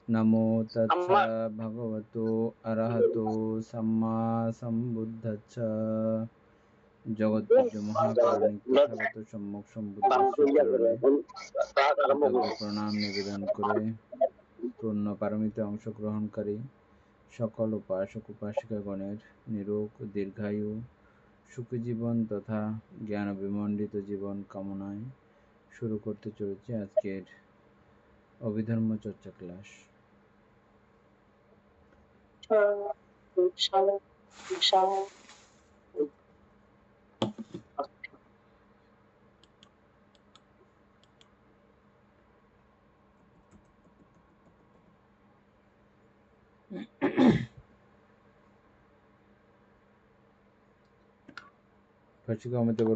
नमो तच्छ भगवतो अरहतो सम्मा सम्बुद्धच्छ জগৎপূজ্য মহাকারণিক তথাগত সম্যক সম্বুদ্ধ শ্রীচরণে কৃতজ্ঞ প্রণাম নিবেদন করে পূর্ণ পারমিতে অংশগ্রহণকারী সকল উপাসক উপাসিকাগণের নিরোগ দীর্ঘায়ু সুখী জীবন তথা জ্ঞান বিমণ্ডিত জীবন কামনায় শুরু করতে চলেছে আজকের অভিধর্ম চর্চা ক্লাস।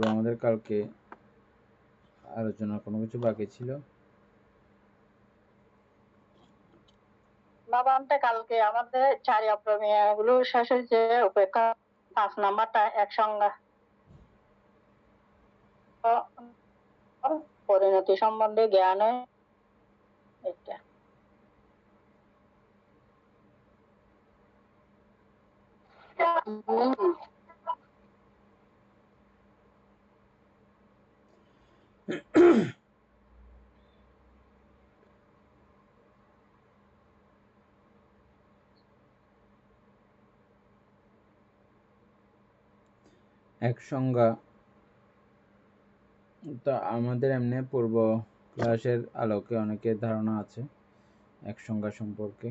আমাদের কালকে আলোচনা কোনো কিছু বাকি ছিল? কালকে আমাদের চারি অপ্রমেয় গুলো শেষ হয়েছে, উপেক্ষা 5 নাম্বারটা এক সংজ্ঞা পরিণতি সম্বন্ধে জ্ঞান এটা। এক সংজ্ঞা তো আমাদের এমনি পূর্ব ক্লাসের আলোকে অনেকের ধারণা আছে এক সংজ্ঞা সম্পর্কে।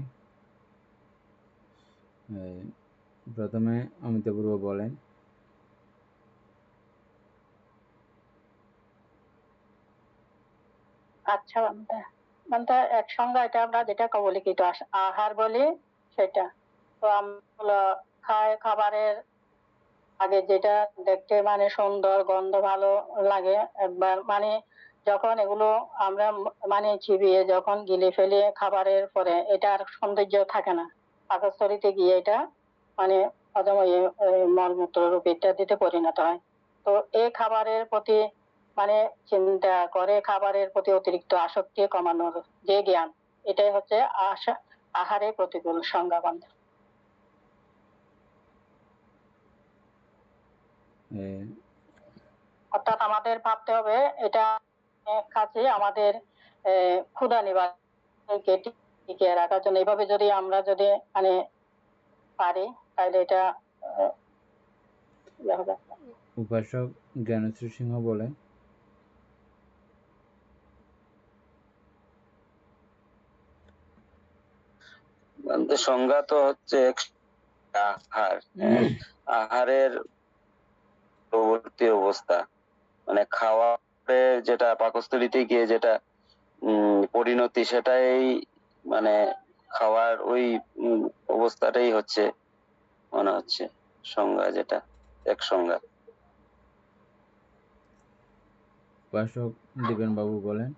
প্রথমে অমিতাপূর্ব বলেন। আচ্ছা, মানে এক সংজ্ঞা এটা আমরা যেটা কবলিকিত আহার বলি সেটা। তো আমরা খাবারের আগে যেটা দেখতে মানে সুন্দর গন্ধ ভালো লাগে, একবার মানে যখন এগুলো আমরা মানে চিবিয়ে যখন গিলে ফেলে খাবারের পরে এটার সৌন্দর্য থাকে না, পাকস্থলীতে গিয়ে এটা মানে মলমূত্র রূপে ইত্যাদিতে পরিণত হয়। তো এই খাবারের প্রতি মানে চিন্তা করে খাবারের প্রতি অতিরিক্ত আসক্তি কমানোর যে জ্ঞান, এটাই হচ্ছে আহারে প্রতিকূল সংজ্ঞাবান। অর্থাৎ আমাদের ভাবতে হবে এটা কাছে আমাদের ক্ষুধা নিবারণকে টিকিয়ে রাখার জন্য। এইভাবে যদি আমরা যদি মানে পারি তাহলে এটা উপাসক জ্ঞানশ্রী সিংহ বলেন। সংজ্ঞা তো হচ্ছে আহার, আহারের প্রবর্তী অবস্থা, মানে খাওয়ারে যেটা পাকস্থলীতে গিয়ে যেটা পরিণতি, সেটাই মানে খাওয়ার ওই অবস্থাটাই হচ্ছে মনে হচ্ছে সংজ্ঞা, যেটা এক সংজ্ঞা। উপাসক দিবেন বাবু বলেন।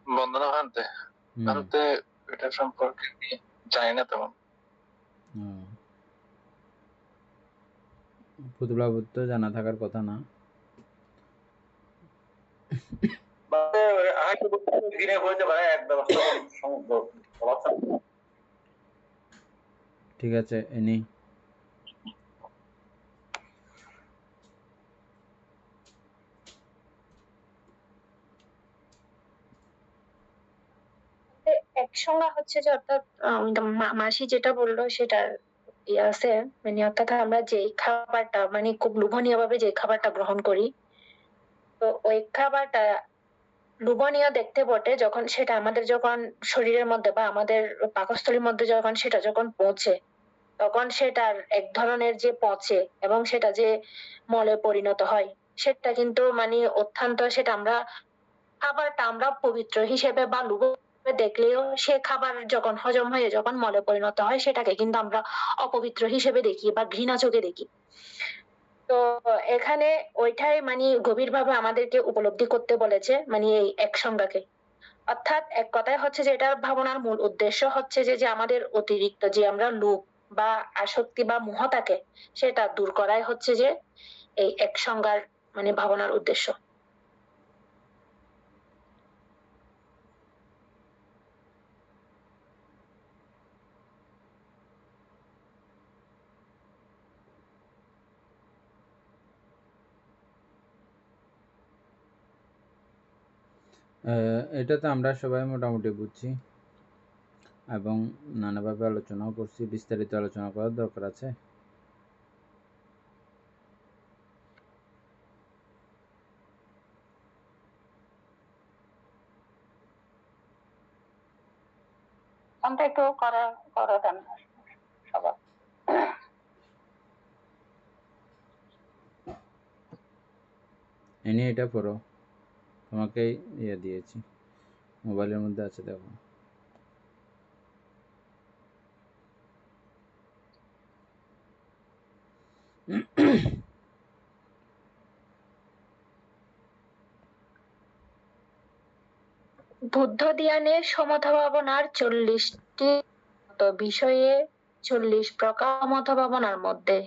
বন্দনা ভান্তে ভান্তে এটা সম্পর্কে জানি না তেমন। পুতুলাবুত তো জানা থাকার কথা না। ঠিক আছে, এনি এক সংজ্ঞা হচ্ছে যে অর্থাৎ মাসি যেটা বললো সেটা আছে, মানে অর্থাৎ আমরা যে খাবারটা মানে খুব লোভনীয় ভাবে যে খাবারটা গ্রহণ করি, তো ওই খাবারটা লোভনীয় দেখতে বটে যখন সেটা আমাদের যখন শরীরের মধ্যে বা আমাদের পাকস্থলীর মধ্যে যখন সেটা যখন পৌঁছে, তখন সেটার এক ধরনের যে পচে এবং সেটা যে মলে পরিণত হয়, সেটা কিন্তু মানে অত্যন্ত সেটা আমরা খাবারটা আমরা পবিত্র হিসেবে বা লোভ দেখলেও সে খাবার যখন হজম হয়ে যখন মলে পরিণত হয় সেটাকে কিন্তু আমরা অপবিত্র হিসেবে দেখি বা ঘৃণা চোখে দেখি। তো এখানে ওইটাই মানে গভীরভাবে আমাদেরকে উপলব্ধি করতে বলেছে, মানে এই এক সংজ্ঞাকে। অর্থাৎ এক কথায় হচ্ছে যে এটার ভাবনার মূল উদ্দেশ্য হচ্ছে যে যে আমাদের অতিরিক্ত যে আমরা লোভ বা আসক্তি বা মোহ থাকে সেটা দূর করাই হচ্ছে যে এই এক সংজ্ঞার মানে ভাবনার উদ্দেশ্য। এটাতে আমরা সবাই মোটামুটি বুঝছি এবং নানাভাবে আলোচনাও করছি। বিস্তারিত আলোচনা করার দরকার আছে? আমটা একটু করা দেন সবার। এনে এটা পড়ো, তোমাকে ইয়ে দিয়েছি, মোবাইলের মধ্যে আছে, দেখো। বুদ্ধ ধ্যানের সমতা ভাবনার 40টি বিষয়ে 40 প্রকার সমতা ভাবনার মধ্যে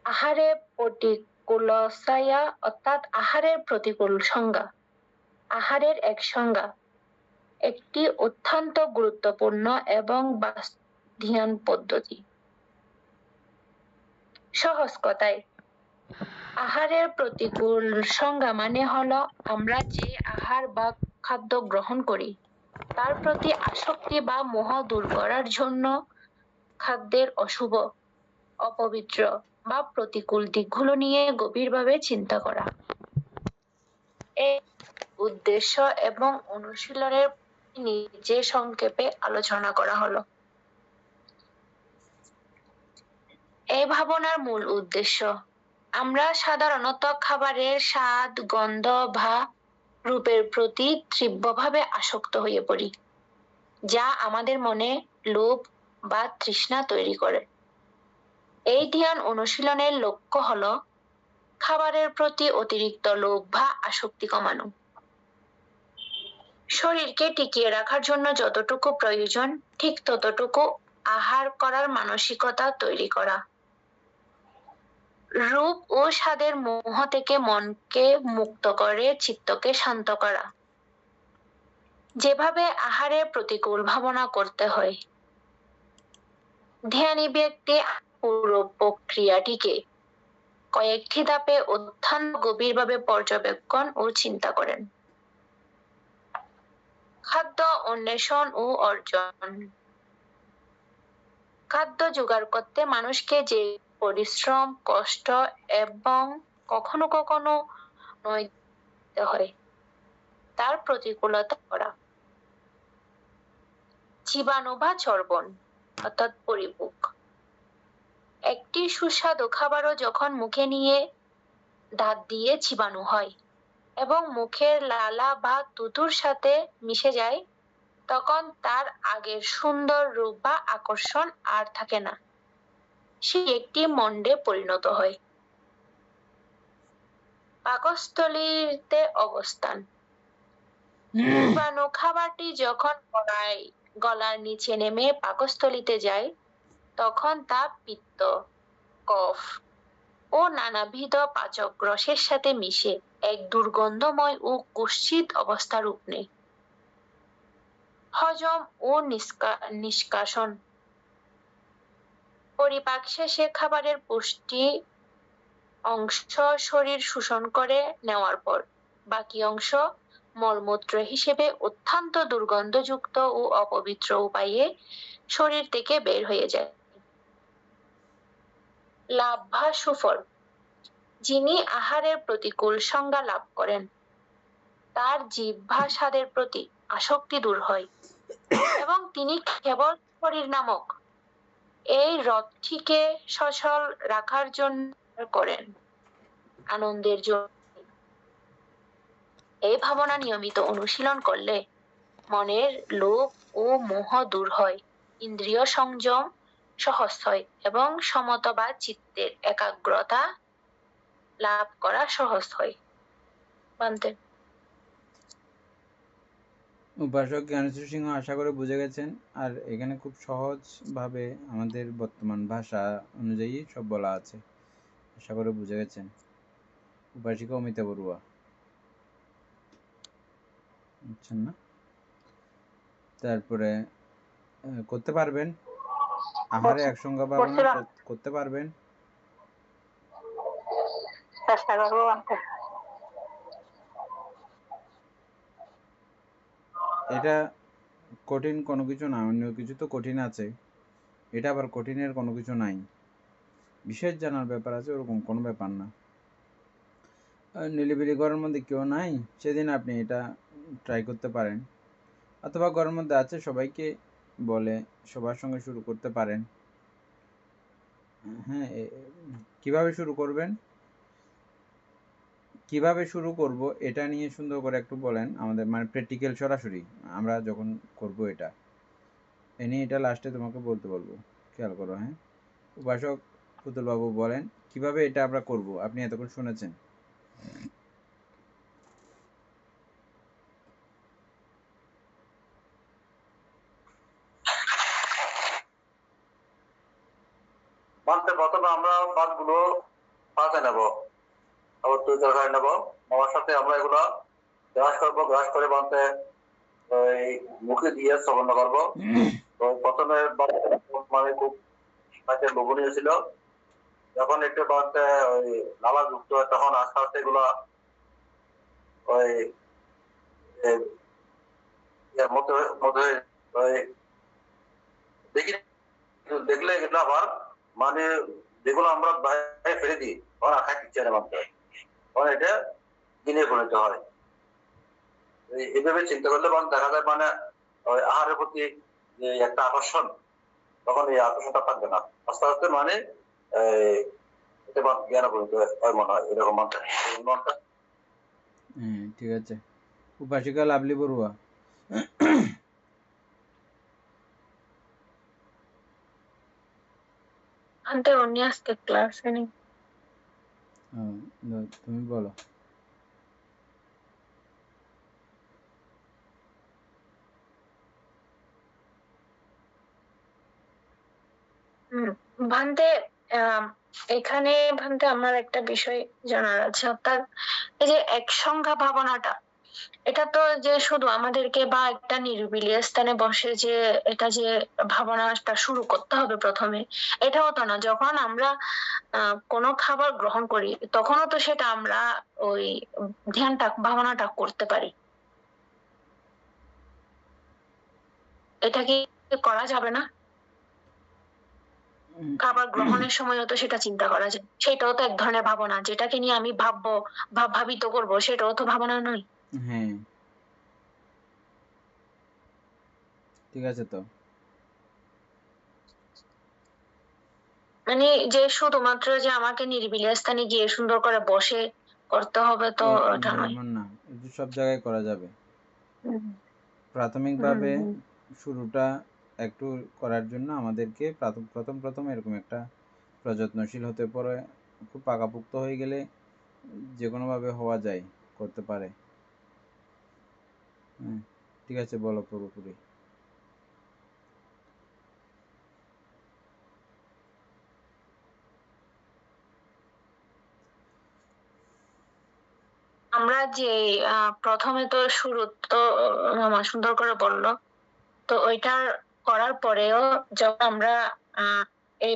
আহারে প্রতিকূলতায়া অর্থাৎ আহারের প্রতিকূল সংজ্ঞা। আহারের এক সংজ্ঞা একটি অত্যন্ত গুরুত্বপূর্ণ এবং ধ্যান পদ্ধতি। সহজ কথায় আহারের প্রতিকূল সংজ্ঞা মানে হলো আমরা যে আহার বা খাদ্য গ্রহণ করি তার প্রতি আসক্তি বা মোহ দূর করার জন্য খাদ্যের অশুভ, অপবিত্র বা প্রতিকূল দিকগুলো নিয়ে গভীরভাবে চিন্তা করা। এই উদ্দেশ্য এবং অনুশীলনের নিচে সংক্ষেপে আলোচনা করা হলো। এই ভাবনার মূল উদ্দেশ্য, আমরা সাধারণত খাবারের স্বাদ, গন্ধ বা রূপের প্রতি তীব্রভাবে আসক্ত হয়ে পড়ি, যা আমাদের মনে লোভ বা তৃষ্ণা তৈরি করে। এই ধ্যান অনুশীলনের লক্ষ্য হলো খাবারের প্রতি অতিরিক্ত লোভ বা আসক্তি কমানো। শরীরকে টিকিয়ে রাখার জন্য যতটুকু প্রয়োজন ঠিক ততটুকু আহার করার মানসিকতা তৈরি করা। রূপ ও স্বাদের মোহ থেকে মনকে মুক্ত করে চিত্তকে শান্ত করা। যেভাবে আহারের প্রতিকূল ভাবনা করতে হয়, ধ্যানী ব্যক্তি পুরো প্রক্রিয়াটিকে কয়েকটি ধাপে অত্যন্ত গভীরভাবে পর্যবেক্ষণ ও চিন্তা করেন। খাদ্য অন্বেষণ ও অর্জন। খাদ্য জোগাড় করতে মানুষকে যে পরিশ্রম, কষ্ট এবং কখনো কখনো নইতে হয় তার প্রতিকূলতা করা। চিবানো বা চর্বণ অর্থাৎ পরিভোগ। একটি সুস্বাদু খাবারও যখন মুখে নিয়ে দাঁত দিয়ে চিবানো হয় এবং মুখের লালা বা থুতুর সাথে মিশে যায় তখন তার আগের সুন্দর রূপ বা আকর্ষণ আর থাকে না, সে একটি মণ্ডে পরিণত হয়। পাকস্থলীতে অবস্থান। চিবানো খাবারটি যখন গলার নিচে নেমে পাকস্থলীতে যায় তখন তা পিত্ত, কফ ও নানাবিধ পাচক রসের সাথে মিশে এক দুর্গন্ধময় ও কুৎসিত অবস্থা রূপ নেয়। হজম ও নিষ্কাশন। পরিপাক শেষে খাবারের পুষ্টি অংশ শরীর শোষণ করে নেওয়ার পর বাকি অংশ মলমূত্র হিসেবে অত্যন্ত দুর্গন্ধযুক্ত ও অপবিত্র উপায়ে শরীর থেকে বের হয়ে যায়। লাভ বা সুফল। যিনি আহারের প্রতিকূল সংজ্ঞা লাভ করেন তার জিহ্বা স্বাদের প্রতি আসক্তি দূর হয় এবং তিনি কেবল শরীর নামক এই রথটিকে সচল রাখার জন্য করেন আনন্দের জন্য। এই ভাবনা নিয়মিত অনুশীলন করলে মনের লোভ ও মোহ দূর হয়, ইন্দ্রিয় সংযম সহজ হয় এবং সমতা বা চিত্তের একাগ্রতা লাভ করা সহজ হয়। বান্তে উপাসক জ্ঞানেশ্বর সিংহ আশা করে বুঝে গেছেন। আর এখানে খুব সহজভাবে আমাদের বর্তমান ভাষা অনুযায়ী সব বলা আছে, আশা করে বুঝে গেছেন। উপাসিকা অমিতা বড়ুয়া, বুঝছেন না? তারপরে করতে পারবেন আহারে একসঙ্গা ভাবনা করছিলাম, করতে পারবেন? চেষ্টা করবো আনতে। এটা কঠিন কোনো কিছু না, অন্য কিছু তো কঠিন আছে, এটা আবার কঠিনের কোনো কিছু নাই, বিশেষ জানার ব্যাপার আছে, ওরকম কোনো ব্যাপার না। নিলিবিলি ঘরের মধ্যে কেউ নাই সেদিন আপনি এটা ট্রাই করতে পারেন, অথবা ঘরের মধ্যে আছে সবাইকে বলে সবার সঙ্গে শুরু করতে পারেন। হ্যাঁ, কিভাবে শুরু করবেন, কিভাবে শুরু করব এটা নিয়ে সুন্দর করে একটু বলেন আমাদের, মানে প্র্যাকটিক্যাল সরাসরি আমরা যখন করব এটা এ নিয়ে, এটা লাস্টে তোমাকে বলতে বলবো, খেয়াল করো। হ্যাঁ, উপাসক পুতুলবাবু বলেন কিভাবে এটা আমরা করব, আপনি এতক্ষণ শুনেছেন। প্রথমে আমরা বাদগুলো পাতে নেব, আবার দুই তরকারি নেব, নেওয়ার সাথে আমরা এগুলো গ্রাস করবো, গ্রাস করে বানতে ওই মুখে দিয়ে শ্রবণ করবো। তো প্রথমে মানে খুব কাছে লোভনীয় ছিল, যখন একটু বানতে ওই লালা যুক্ত হয় তখন আস্তে আস্তে এগুলা ওই মধ্যে মধ্যে ওই দেখি দেখলে এগুলো আবার মানে যেগুলো আমরা বাইরে ফেলে দিই তখন আখায় কিচ্ছানে মানতে হয়, তখন এটা দিনে পরিণত হয়। এইভাবে চিন্তা করলে দেখা যায় মানে ওই আহারের প্রতি যে একটা আকর্ষণ, তখন এই আকর্ষণটা থাকবে না, আস্তে আস্তে মানে এতে জ্ঞান পরিণত হয় মনে হয়, এরকম মানতে। হ্যাঁ, ঠিক আছে। উপাসিকা লাভলি বড়ুয়া, আনতে উনি আজকে ক্লাসে নেই। তুমি বলো। ভান্তে এখানে ভান্তে আমার একটা বিষয় জানার আছে, অর্থাৎ এই যে একসংখ্যা ভাবনাটা, এটা তো যে শুধু আমাদেরকে বা একটা নিরিবিলি স্থানে বসে যে এটা যে ভাবনাটা শুরু করতে হবে প্রথমে, এটাও তো না। যখন আমরা কোনো খাবার গ্রহণ করি তখনও তো সেটা আমরা ওই ধ্যানটা ভাবনাটা করতে পারি, এটা কি করা যাবে না? খাবার গ্রহণের সময়ও তো সেটা চিন্তা করা যায়, সেটাও তো এক ধরনের ভাবনা, যেটাকে নিয়ে আমি ভাববো ভাবিত করবো, সেটাও তো ভাবনা নয়? হ্যাঁ, ঠিক আছে। তো মানে যে শুধুমাত্র যে আমাকে নিরিবিলি স্থানে গিয়ে সুন্দর করে বসে করতে হবে তো ওটা নয়। এমন না, এটা সব জায়গায় করা যাবে। হুম, প্রাথমিকভাবে হুম, শুরুটা একটু করার জন্য আমাদেরকে প্রথম প্রথম এরকম একটা প্রযত্নশীল হতে পারে, খুব পাকাপোক্ত হয়ে গেলে যে কোনোভাবে হওয়া যায়, করতে পারে। হ্যাঁ, ঠিক আছে, বলো পুরোপুরি। আমরা যে প্রথমে তো শুরু তো মামা সুন্দর করে বললো, তো ওইটার করার পরেও যখন আমরা আহ এই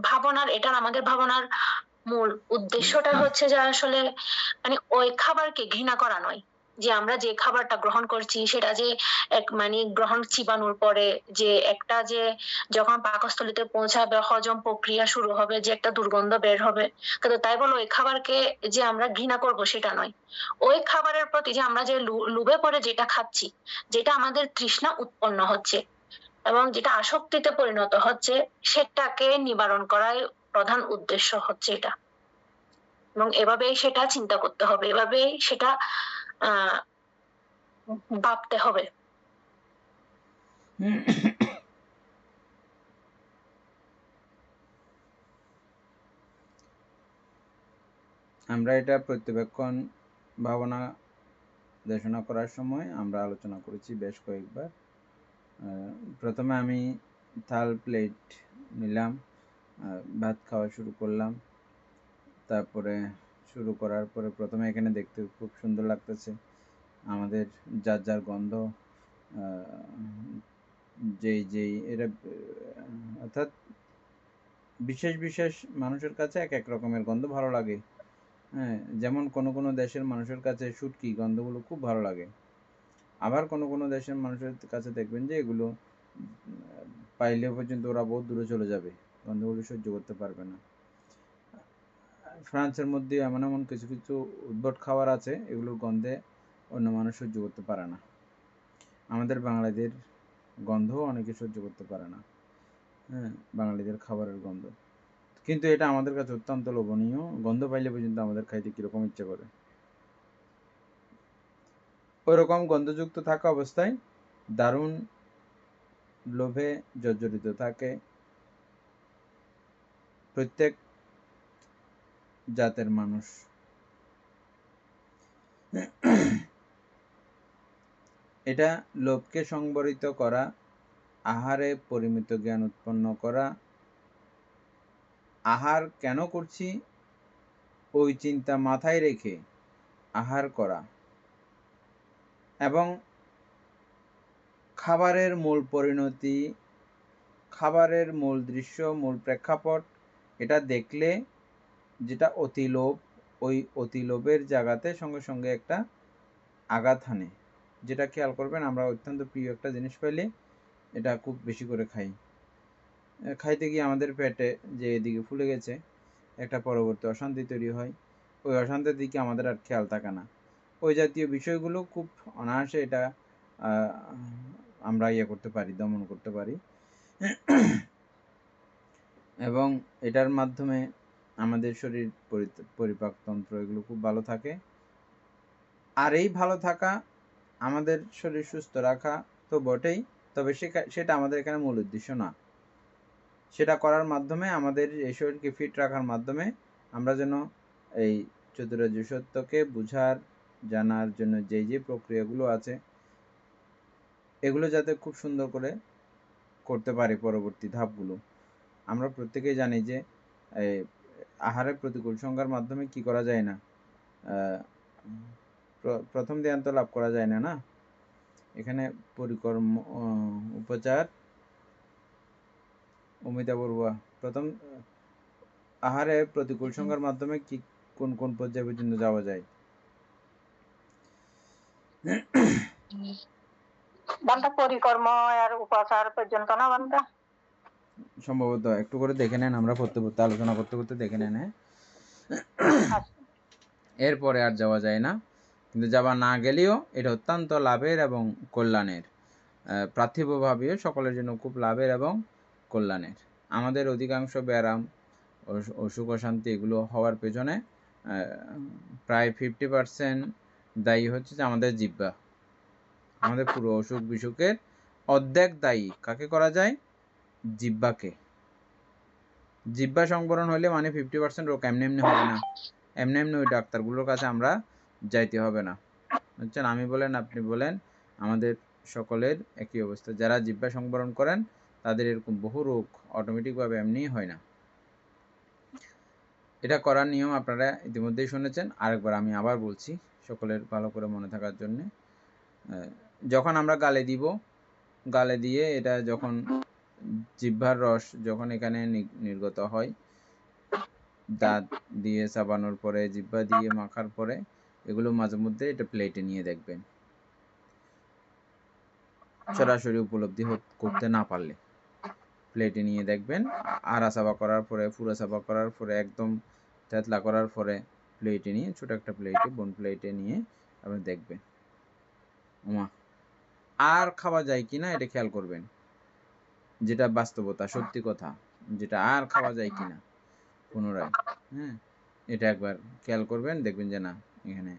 ভাবনার এটার আমাদের ভাবনার মূল উদ্দেশ্যটা হচ্ছে যে আসলে মানে ওই খাবারকে ঘৃণা করা নয়, যে আমরা যে খাবারটা গ্রহণ করছি সেটা যে এক মানে গ্রহণ চিবানোর পরে যে একটা যে যখন পাকস্থলীতে পৌঁছাবে হজম প্রক্রিয়া শুরু হবে যে একটা দুর্গন্ধ বের হবে, কিন্তু তাই বলে ওই খাবারকে যে আমরা ঘৃণা করব সেটা নয়। ওই খাবারের প্রতি যে আমরা যে লোভে পড়ে যেটা খাচ্ছি, যেটা আমাদের তৃষ্ণা উৎপন্ন হচ্ছে এবং যেটা আসক্তিতে পরিণত হচ্ছে, সেটাকে নিবারণ করাই প্রধান উদ্দেশ্য হচ্ছে এটা। এবং এভাবেই সেটা চিন্তা করতে হবে, এভাবেই সেটা আহ ভাবতে হবে। আমরা এটা প্রত্যবেক্ষণ ভাবনা দেশনা করার সময় আমরা আলোচনা করেছি বেশ কয়েকবার। প্রথমে আমি থাল প্লেট নিলাম, ভাত খাওয়া শুরু করলাম। তারপরে শুরু করার পরে প্রথমে এখানে দেখতে খুব সুন্দর লাগতেছে, আমাদের যার যার গন্ধ, যেই এরা অর্থাৎ বিশেষ বিশেষ মানুষের কাছে এক এক রকমের গন্ধ ভালো লাগে। হ্যাঁ, যেমন কোনো দেশের মানুষের কাছে শুটকি গন্ধগুলো খুব ভালো লাগে, আবার কোনো দেশের মানুষের কাছে দেখবেন যে এগুলো পাইলে পর্যন্ত ওরা বহুত দূরে চলে যাবে, গন্ধগুলো সহ্য করতে পারবে না। ফ্রান্সের মধ্যে এমন এমন কিছু কিছু উদ্ভট খাবার আছে, এগুলোর গন্ধে অন্য মানুষ সহ্য করতে পারে না। আমাদের বাঙালিদের গন্ধ অনেকে সহ্য করতে পারে না, হ্যাঁ, বাঙালিদের খাবারের গন্ধ। কিন্তু এটা আমাদের কাছে অত্যন্ত লোভনীয়, গন্ধ পাইলে পর্যন্ত আমাদের খাইতে কীরকম ইচ্ছে করে। ওইরকম গন্ধযুক্ত থাকা অবস্থায় দারুণ লোভে জর্জরিত থাকে প্রত্যেক জাতের মানুষ। এটা লোভকে সংবরিত করা, আহারে পরিমিত জ্ঞান উৎপন্ন করা, আহার কেন করছি ওই চিন্তা মাথায় রেখে আহার করা, এবং খাবারের মূল পরিণতি, খাবারের মূল দৃশ্য, মূল প্রেক্ষাপট এটা দেখলে যেটা অতিলোভ, ওই অতিলোভের জায়গাতে সঙ্গে সঙ্গে একটা আঘাত হানে। যেটা খেয়াল করবেন, আমরা অত্যন্ত প্রিয় একটা জিনিস পাইলে এটা খুব বেশি করে খাই, খাইতে গিয়ে আমাদের পেটে যে এদিকে ফুলে গেছে একটা পরবর্তী অশান্তি তৈরি হয়, ওই অশান্তির দিকে আমাদের আর খেয়াল থাকে না। ওই জাতীয় বিষয়গুলো খুব অনায়াসে এটা আমরা করতে পারি, দমন করতে পারি, এবং এটার মাধ্যমে আমাদের শরীর পরিপাকতন্ত্র এগুলো খুব ভালো থাকে। আর এই ভালো থাকা, আমাদের শরীর সুস্থ রাখা তো বটেই, তবে সেটা আমাদের এখানে মূল উদ্দেশ্য না। সেটা করার মাধ্যমে আমাদের এই শরীরকে ফিট রাখার মাধ্যমে আমরা যেন এই চতুরার্য সত্যকে বুঝার জানার জন্য যে প্রক্রিয়াগুলো আছে এগুলো যাতে খুব সুন্দর করে করতে পারি পরবর্তী ধাপগুলো। আমরা প্রত্যেকেই জানি যে আহারের প্রতিকূল সংজ্ঞার মাধ্যমে কি করা যায় না, প্রথম ধ্যান তো লাভ করা যায় না। এখানে পরিকর্ম উপচার অমিতা বড়ুয়া, প্রথম আহারে প্রতিকূল সংজ্ঞার মাধ্যমে কি কোন পর্যায়ে পর্যন্ত যাওয়া যায়? বান্দা পরিকর্ম আর উপাচার পর্যন্ত না বান্দা, সম্ভবত একটু করে দেখে নেন, আমরা পড়তে আলোচনা করতে দেখে নেন। এরপরে আর যাওয়া যায় না, কিন্তু যাওয়া না গেলেও এটা অত্যন্ত লাভের এবং কল্যাণের, পার্থিবভাবেও সকলের জন্য খুব লাভের এবং কল্যাণের। আমাদের অধিকাংশ ব্যায়াম, অসুখ অশান্তি এগুলো হওয়ার পেছনে প্রায় 50% দায়ী হচ্ছে যে আমাদের জিহ্বা। আমাদের পুরো অসুখ বিসুখের অর্ধেক দায়ী কাকে করা যায়? জিহ্বাকে। জিহ্বা সংবরণ হলে মানে 50% রোগ এমনি হবে না, এমনি ওই ডাক্তারগুলোর কাছে আমরা যাইতে হবে না, বুঝছেন? আমি বলেন আপনি বলেন, আমাদের সকলের একই অবস্থা। যারা জিহ্বা সংবরণ করেন তাদের এরকম বহু রোগ অটোমেটিকভাবে এমনি হয় না। এটা করার নিয়ম আপনারা ইতিমধ্যেই শুনেছেন, আরেকবার আমি আবার বলছি সকলের ভালো করে মনে থাকার জন্য। যখন আমরা গালে দিব, গালে দিয়ে এটা যখন জিহ্বার রস যখন এখানে নির্গত হয়, দাঁত দিয়ে চাবানোর পরে, জিহ্বা দিয়ে মাখার পরে, এগুলো মাঝে মধ্যে এটা প্লেটে নিয়ে দেখবেন, সরাসরি উপলব্ধি করতে না পারলে প্লেটে নিয়ে দেখবেন। আড়া চাবা করার পরে, পুরা চাবা করার পরে, একদম থেতলা করার পরে প্লেটে নিয়ে, ছোট একটা প্লেটে, বোন প্লেটে নিয়ে আপনি দেখবেন আর খাওয়া যায় কিনা এটা খেয়াল করবেন, যেটা বাস্তবতা, সত্যি কথা, যেটা আর খাওয়া যায় কিনা পুনরায়। হ্যাঁ, এটা একবার খেয়াল করবেন, দেখবেন যে না, এখানে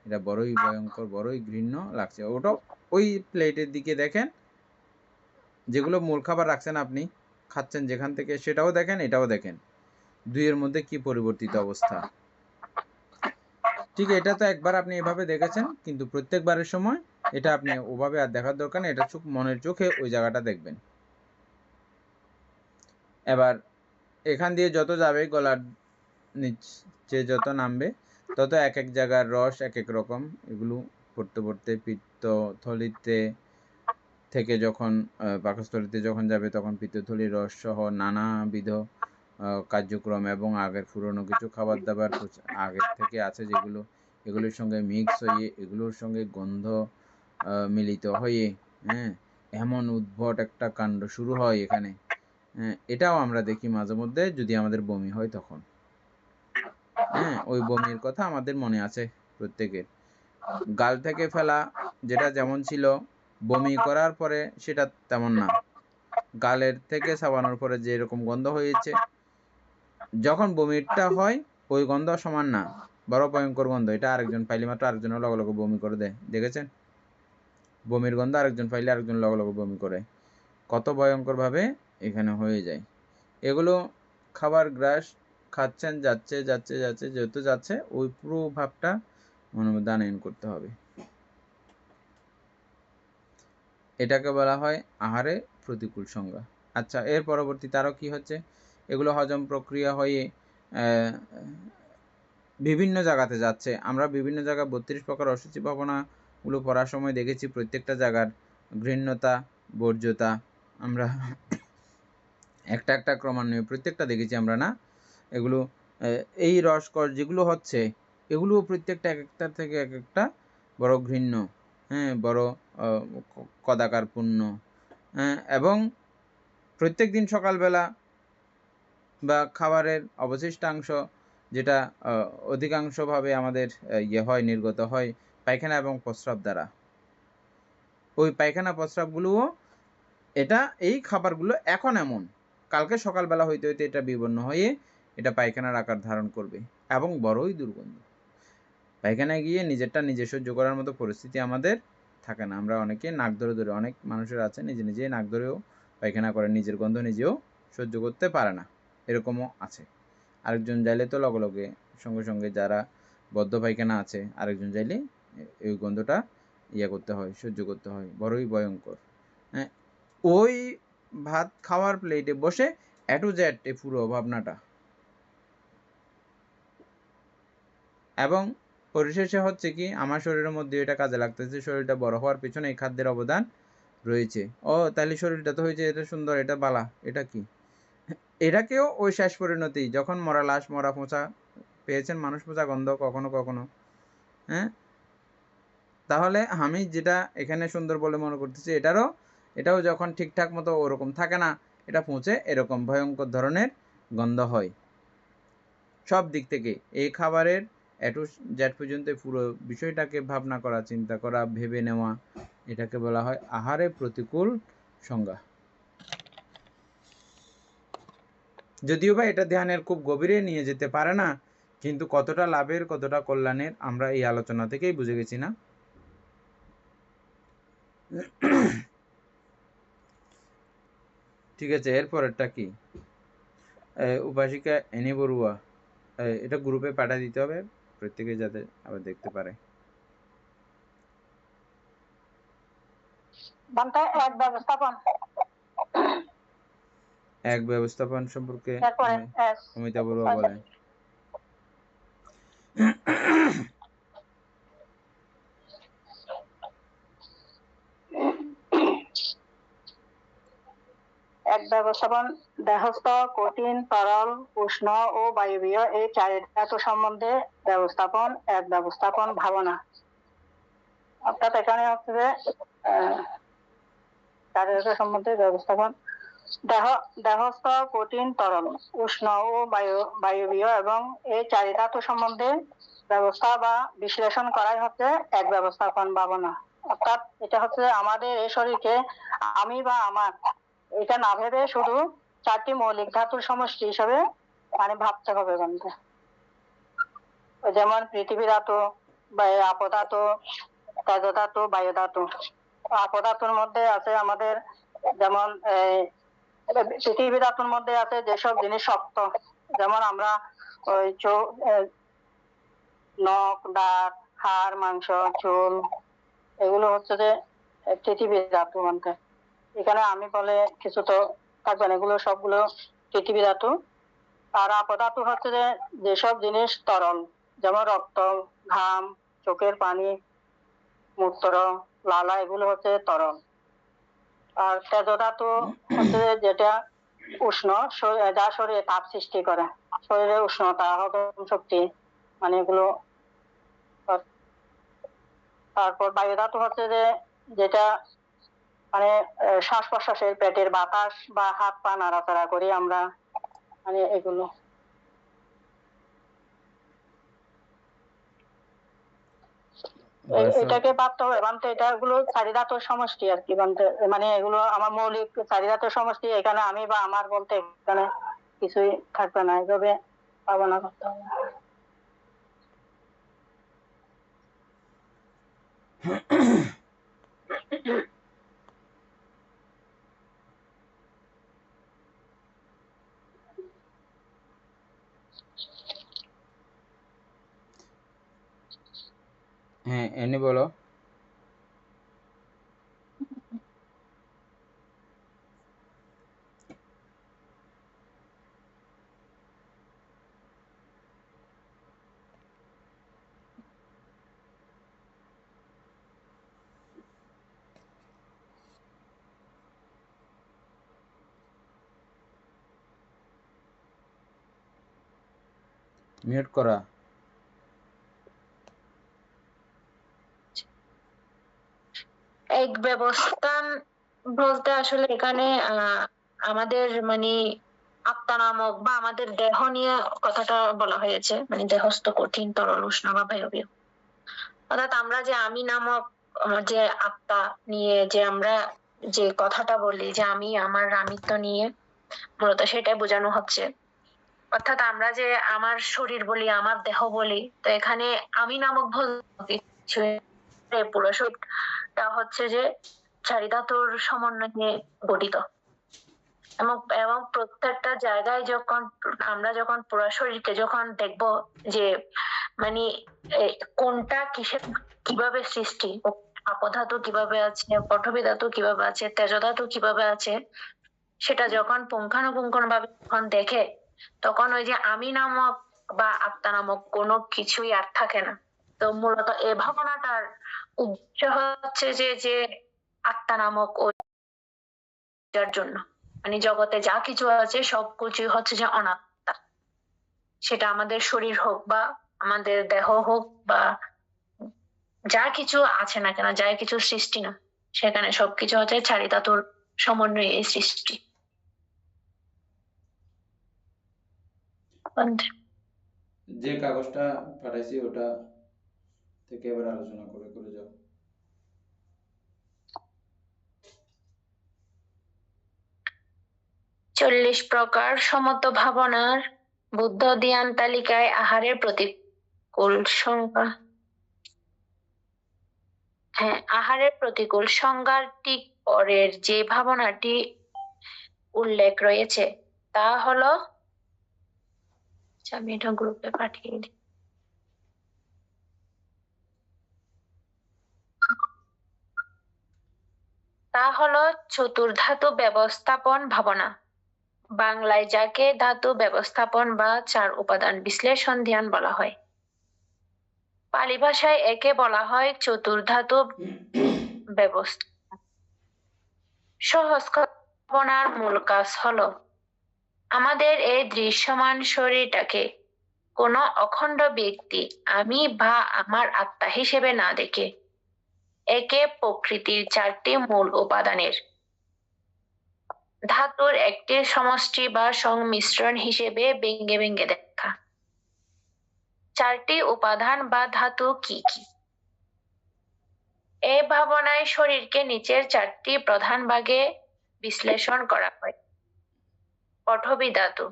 এটা বড়ই ভয়ঙ্কর, বড়ই ঘৃণ্য লাগছে। ওটা ওই প্লেটের দিকে দেখেন, যেগুলো মূল খাবার রাখছেন আপনি খাচ্ছেন যেখান থেকে, সেটাও দেখেন, এটাও দেখেন, দুইয়ের মধ্যে কি পরিবর্তিত অবস্থা। ঠিক, এটা তো একবার আপনি এভাবে দেখেছেন, কিন্তু প্রত্যেকবারের সময় এটা আপনি ওভাবে আর দেখার দরকার নেই, এটা মনের চোখে ওই জায়গাটা দেখবেন। এবার এখান দিয়ে যত যাবে গলার নিচে যত নামবে তত এক এক জায়গার রস এক এক রকম, এগুলো পড়তে পড়তে পিত্তথলিতে থেকে যখন পাকস্থলিতে যখন যাবে তখন পিত্তথলির রস সহ নানাবিধ কার্যক্রম এবং আগের পুরনো কিছু খাবার দাবার আগের থেকে আছে যেগুলো, এগুলোর সঙ্গে মিক্স হয়ে এগুলোর সঙ্গে গন্ধ মিলিত হয়ে এমন উদ্ভট একটা কাণ্ড শুরু হয় এখানে। এটাও আমরা দেখি মাঝে মধ্যে যদি আমাদের বমি হয় তখন। ওই বমির কথা আমাদের মনে আছে প্রত্যেকের। গাল থেকে ফেলা যেটা যেমন ছিল, বমি করার পরে সেটা তেমন না। গালের থেকে চাবানোর পরে যে এরকম গন্ধ হয়েছে, যখন বমিটা হয় ওই গন্ধ সমান না, বড় ভয়ঙ্কর গন্ধ। এটা আরেকজন পাইলে মাত্র আরেকজনের লগে লগে বমি করে দেয়, দেখেছেন? বমির গন্ধ আরেকজন পাইলে আরেকজন লগে লগে বমি করে, কত ভয়ঙ্কর ভাবে এখানে হয়ে যায়। এগুলো খাবার গ্রাস খাচ্ছেন, যাচ্ছে যাচ্ছে যাচ্ছে, যেহেতু যাচ্ছে ওই পুরো ভাবটা মনের মধ্যে আনয়ন করতে হবে। এটাকে বলা হয় আহারে প্রতিকূল সংজ্ঞা। আচ্ছা, এর পরবর্তীতে আরও কি হচ্ছে, এগুলো হজম প্রক্রিয়া হয়ে বিভিন্ন জায়গাতে যাচ্ছে। আমরা বিভিন্ন জায়গায় 32 প্রকার অসুচি ভাবনাগুলো পড়ার সময় দেখেছি প্রত্যেকটা জায়গার ঘৃণ্যতা, বর্জ্যতা, আমরা একটা একটা ক্রমান্বয়ে প্রত্যেকটা দেখেছি আমরা, না? এগুলো এই রসকর যেগুলো হচ্ছে এগুলো প্রত্যেকটা এক একটার থেকে এক একটা বড় ঘৃণ্য, বড় কদাকারপূর্ণ, এবং প্রত্যেক দিন সকালবেলা বা খাবারের অবশিষ্টাংশ যেটা অধিকাংশভাবে আমাদের হয়, নির্গত হয় পায়খানা এবং প্রস্রাব দ্বারা। ওই পায়খানা প্রস্রাবগুলোও এটা এই খাবারগুলো এখন এমন, কালকে সকালবেলা হইতে হইতে এটা বিবর্ণ হয়ে এটা পায়খানার আকার ধারণ করবে এবং বড়ই দুর্গন্ধ। পায়খানায় গিয়ে নিজেরটা নিজে সহ্য করার মতো পরিস্থিতি আমাদের থাকে না। আমরা অনেকে নাক ধরে ধরে, অনেক মানুষের আছে নিজে নিজেই নাক ধরেও পায়খানা করে, নিজের গন্ধ নিজেও সহ্য করতে পারে না, এরকমও আছে। আরেকজন চাইলে তো লগে লগে সঙ্গে সঙ্গে, যারা বদ্ধ পায়খানা আছে, আরেকজন চাইলে এই গন্ধটা করতে হয়, সহ্য করতে হয়, বড়ই ভয়ঙ্কর। ওই ভাত খাওয়ার প্লেটে বসে এ টু জেড এই পুরো ভাবনাটা, এবং পরিশেষে হচ্ছে কি আমার শরীরের মধ্যে এটা কাজে লাগতেছে, শরীরটা বড় হওয়ার পিছনে এই খাদ্যের অবদান রয়েছে। ও তাহলে শরীরটা তো হয়েছে, এটা সুন্দর, এটা বালা, এটা কি? এটাকেও ওই শেষ পরিণতি, যখন মরা লাশ, মরা পচা পেয়েছেন মানুষ, পচা গন্ধ কখনো কখনো। তাহলে আমি যেটা এখানে সুন্দর বলে মনে করতেছি, এটাও যখন ঠিকঠাক মতো ওরকম থাকে না, এটা পৌঁছে এরকম ভয়ঙ্কর ধরনের গন্ধ হয় সব দিক থেকে। এই খাবারের এ টু জেড পর্যন্ত পুরো বিষয়টাকে ভাবনা করা, চিন্তা করা, ভেবে নেওয়া, এটাকে বলা হয় আহারে প্রতিকূল সংজ্ঞা। যদিও বা এটা ধ্যানের খুব গভীরে নিয়ে যেতে পারে না, কিন্তু কতটা লাভের, কতটা কল্যাণের আমরা এই আলোচনা থেকেই বুঝে গেছি, না? ঠিক আছে, এরপরেরটা কি? উপাসিকা এনি বড়ুয়া, এটা গ্রুপে পাঠিয়ে দিতে হবে প্রত্যেকে, যাতে আবার দেখতে পারে। এক ব্যবস্থাপন সম্পর্কে অমিতা বড়ুয়া বলেন। এক ব্যবস্থাপন দেহস্থ, কঠিন, তরল, উষ্ণ ও বায়বীয় এই চারি ধাতু সম্বন্ধে ব্যবস্থাপন এক ব্যবস্থাপন ভাবনা। অর্থাৎ এখানে হচ্ছে যে চারি ধাতু সম্বন্ধে ব্যবস্থাপন দেহস্থ, কঠিন, তরল, উষ্ণ ও বায়বীয় এবং এই চারি ধাতু সম্বন্ধে ব্যবস্থা বা বিশ্লেষণ করাই হচ্ছে এক ব্যবস্থাপন ভাবনা। অর্থাৎ এটা হচ্ছে আমাদের এই শরীরকে আমি বা আমার এটা না ভেবে শুধু চারটি মৌলিক ধাতুর সমষ্টি হিসাবে ভাবতে হবে বন্ধু। যেমন পৃথিবী ধাতু, আপধাতু, তেজ ধাতু, বায়ু ধাতু। আপধাতুর মধ্যে আছে আমাদের, যেমন পৃথিবী ধাতুর মধ্যে আছে যেসব জিনিস শক্ত, যেমন আমরা ওই নখ, দাঁত, হাড়, মাংস, চুল, এগুলো হচ্ছে যে পৃথিবীর ধাতু মানতে। এখানে আমি বলে কিছু তো থাকবে না, এগুলো সবগুলো পৃথিবী ধাতু। আর আপধাতু হচ্ছে যে যেসব জিনিস তরল, যেমন রক্ত, ঘাম, চোখের পানি, মূত্র, লালা, এগুলো হচ্ছে তরল। আর তেজ ধাতু হচ্ছে যেটা উষ্ণ, যা শরীরে তাপ সৃষ্টি করে, শরীরে উষ্ণতা, হজম শক্তি, মানে এগুলো। তারপর বায়ু ধাতু হচ্ছে যে যেটা মানে শ্বাস প্রশ্বাসের, পেটের বাতাস বা হাত পা নাড়াচাড়া করি আমরা, মানে এগুলো। এটাকে ভাবতে হবে মানতে, এটা এগুলো চারি ধাতুর সমষ্টি আর কি মানতে, মানে এগুলো আমার মৌলিক চারি ধাতুর সমষ্টি। এখানে আমি বা আমার বলতে এখানে কিছুই থাকবে না, এইভাবে ভাবনা করতে হবে। হ্যাঁ, এনে বলো। মিউট করা। এক ব্যবস্থা বলতে আসলে এখানে আমাদের মানে আত্মা নামক বা আমাদের দেহ নিয়ে কথাটা বলা হয়েছে, মানে দেহস্থ, কঠিন, তরল, উষ্ণ বা বায়বীয়। অর্থাৎ আমরা যে আমি নামক যে আত্মা নিয়ে যে আমরা যে কথাটা বলি যে আমি আমার আমিত্ব নিয়ে, মূলত সেটাই বোঝানো হচ্ছে। অর্থাৎ আমরা যে আমার শরীর বলি, আমার দেহ বলি, তো এখানে আমি নামক বলতে কিছু পুরো শরীরটা হচ্ছে যে চারি ধাতুর সমন্বয়ে গঠিত। এবং প্রত্যেকটা জায়গায় যখন আমরা যখন পুরো শরীরকে যখন দেখব যে মানে কোনটা কিসের কিভাবে সৃষ্টি, আপধাতু কিভাবে আছে, পঠবী ধাতু কিভাবে আছে, তেজ ধাতু কিভাবে আছে, সেটা যখন পুঙ্খানুপুঙ্খানুভাবে যখন দেখে, তখন ওই যে আমি নামক বা আত্মা নামক কোনো কিছুই আর থাকে না। তো মূলত এই ভাবনাটার উদ্দেশ্য হচ্ছে যে আত্মা নামক ওইটার জন্য, মানে জগতে যা কিছু আছে সবকিছু হচ্ছে যে অনাত্মা। সেটা আমাদের শরীর হোক বা আমাদের দেহ হোক বা যা কিছু আছে না কেন, যা কিছু সৃষ্টি না, সেখানে সবকিছু হচ্ছে চারি ধাতুর সমন্বয়ে এই সৃষ্টি। যে কাগজটা পাঠাইছি ওটা থেকে এবার আলোচনা করে যাও। চল্লিশ প্রকার সমত্ব ভাবনার বুদ্ধ ধ্যান তালিকায় আহারের প্রতিকূল সংজ্ঞা। হ্যাঁ, আহারের প্রতিকূল সংজ্ঞার ঠিক পরের যে ভাবনাটি উল্লেখ রয়েছে তা হলো, আমি এটা গ্রুপে পাঠিয়ে দিই। তা হলো চতুর্ধাতু ব্যবস্থাপন ভাবনা, বাংলায় যাকে ধাতু ব্যবস্থাপন বা চার উপাদান বিশ্লেষণ ধ্যান বলা হয়। পালি ভাষায় একে বলা হয় চতুর্ধাতু ব্যবস্থা। সহজ ভাবনার মূল কাজ হলো আমাদের এই দৃশ্যমান শরীরটাকে কোনো অখণ্ড ব্যক্তি আমি বা আমার আত্মা হিসেবে না দেখে একে প্রকৃতির চারটি মূল উপাদানের ধাতুর একটি সমষ্টি বা সংমিশ্রণ হিসেবে ভেঙে ভেঙে দেখা। চারটি উপাদান বা ধাতু কি কি? এই ভাবনায় শরীরকে নিচের চারটি প্রধান ভাগে বিশ্লেষণ করা হয়। পঠবী ধাতু,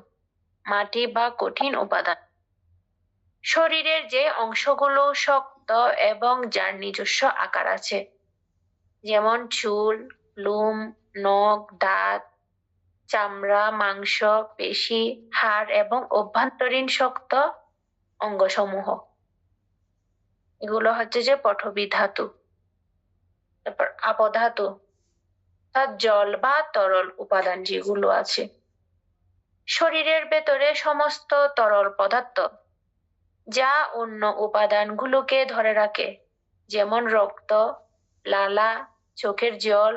মাটি বা কঠিন উপাদান, শরীরের যে অংশগুলো শক্ত এবং যার নিজস্ব আকার আছে, যেমন চুল, লোম, নখ, দাঁত, চামড়া, মাংস, পেশি, হাড় এবং অভ্যন্তরীণ শক্ত অঙ্গসমূহ। এগুলো হচ্ছে যে পঠবী ধাতু। তারপর আপধাতু অর্থাৎ জল বা তরল উপাদান যেগুলো আছে। শরীরের ভেতরে সমস্ত তরল পদার্থ যা অন্য উপাদানগুলোকে ধরে রাখে, যেমন রক্ত, লালা, চোখের জল,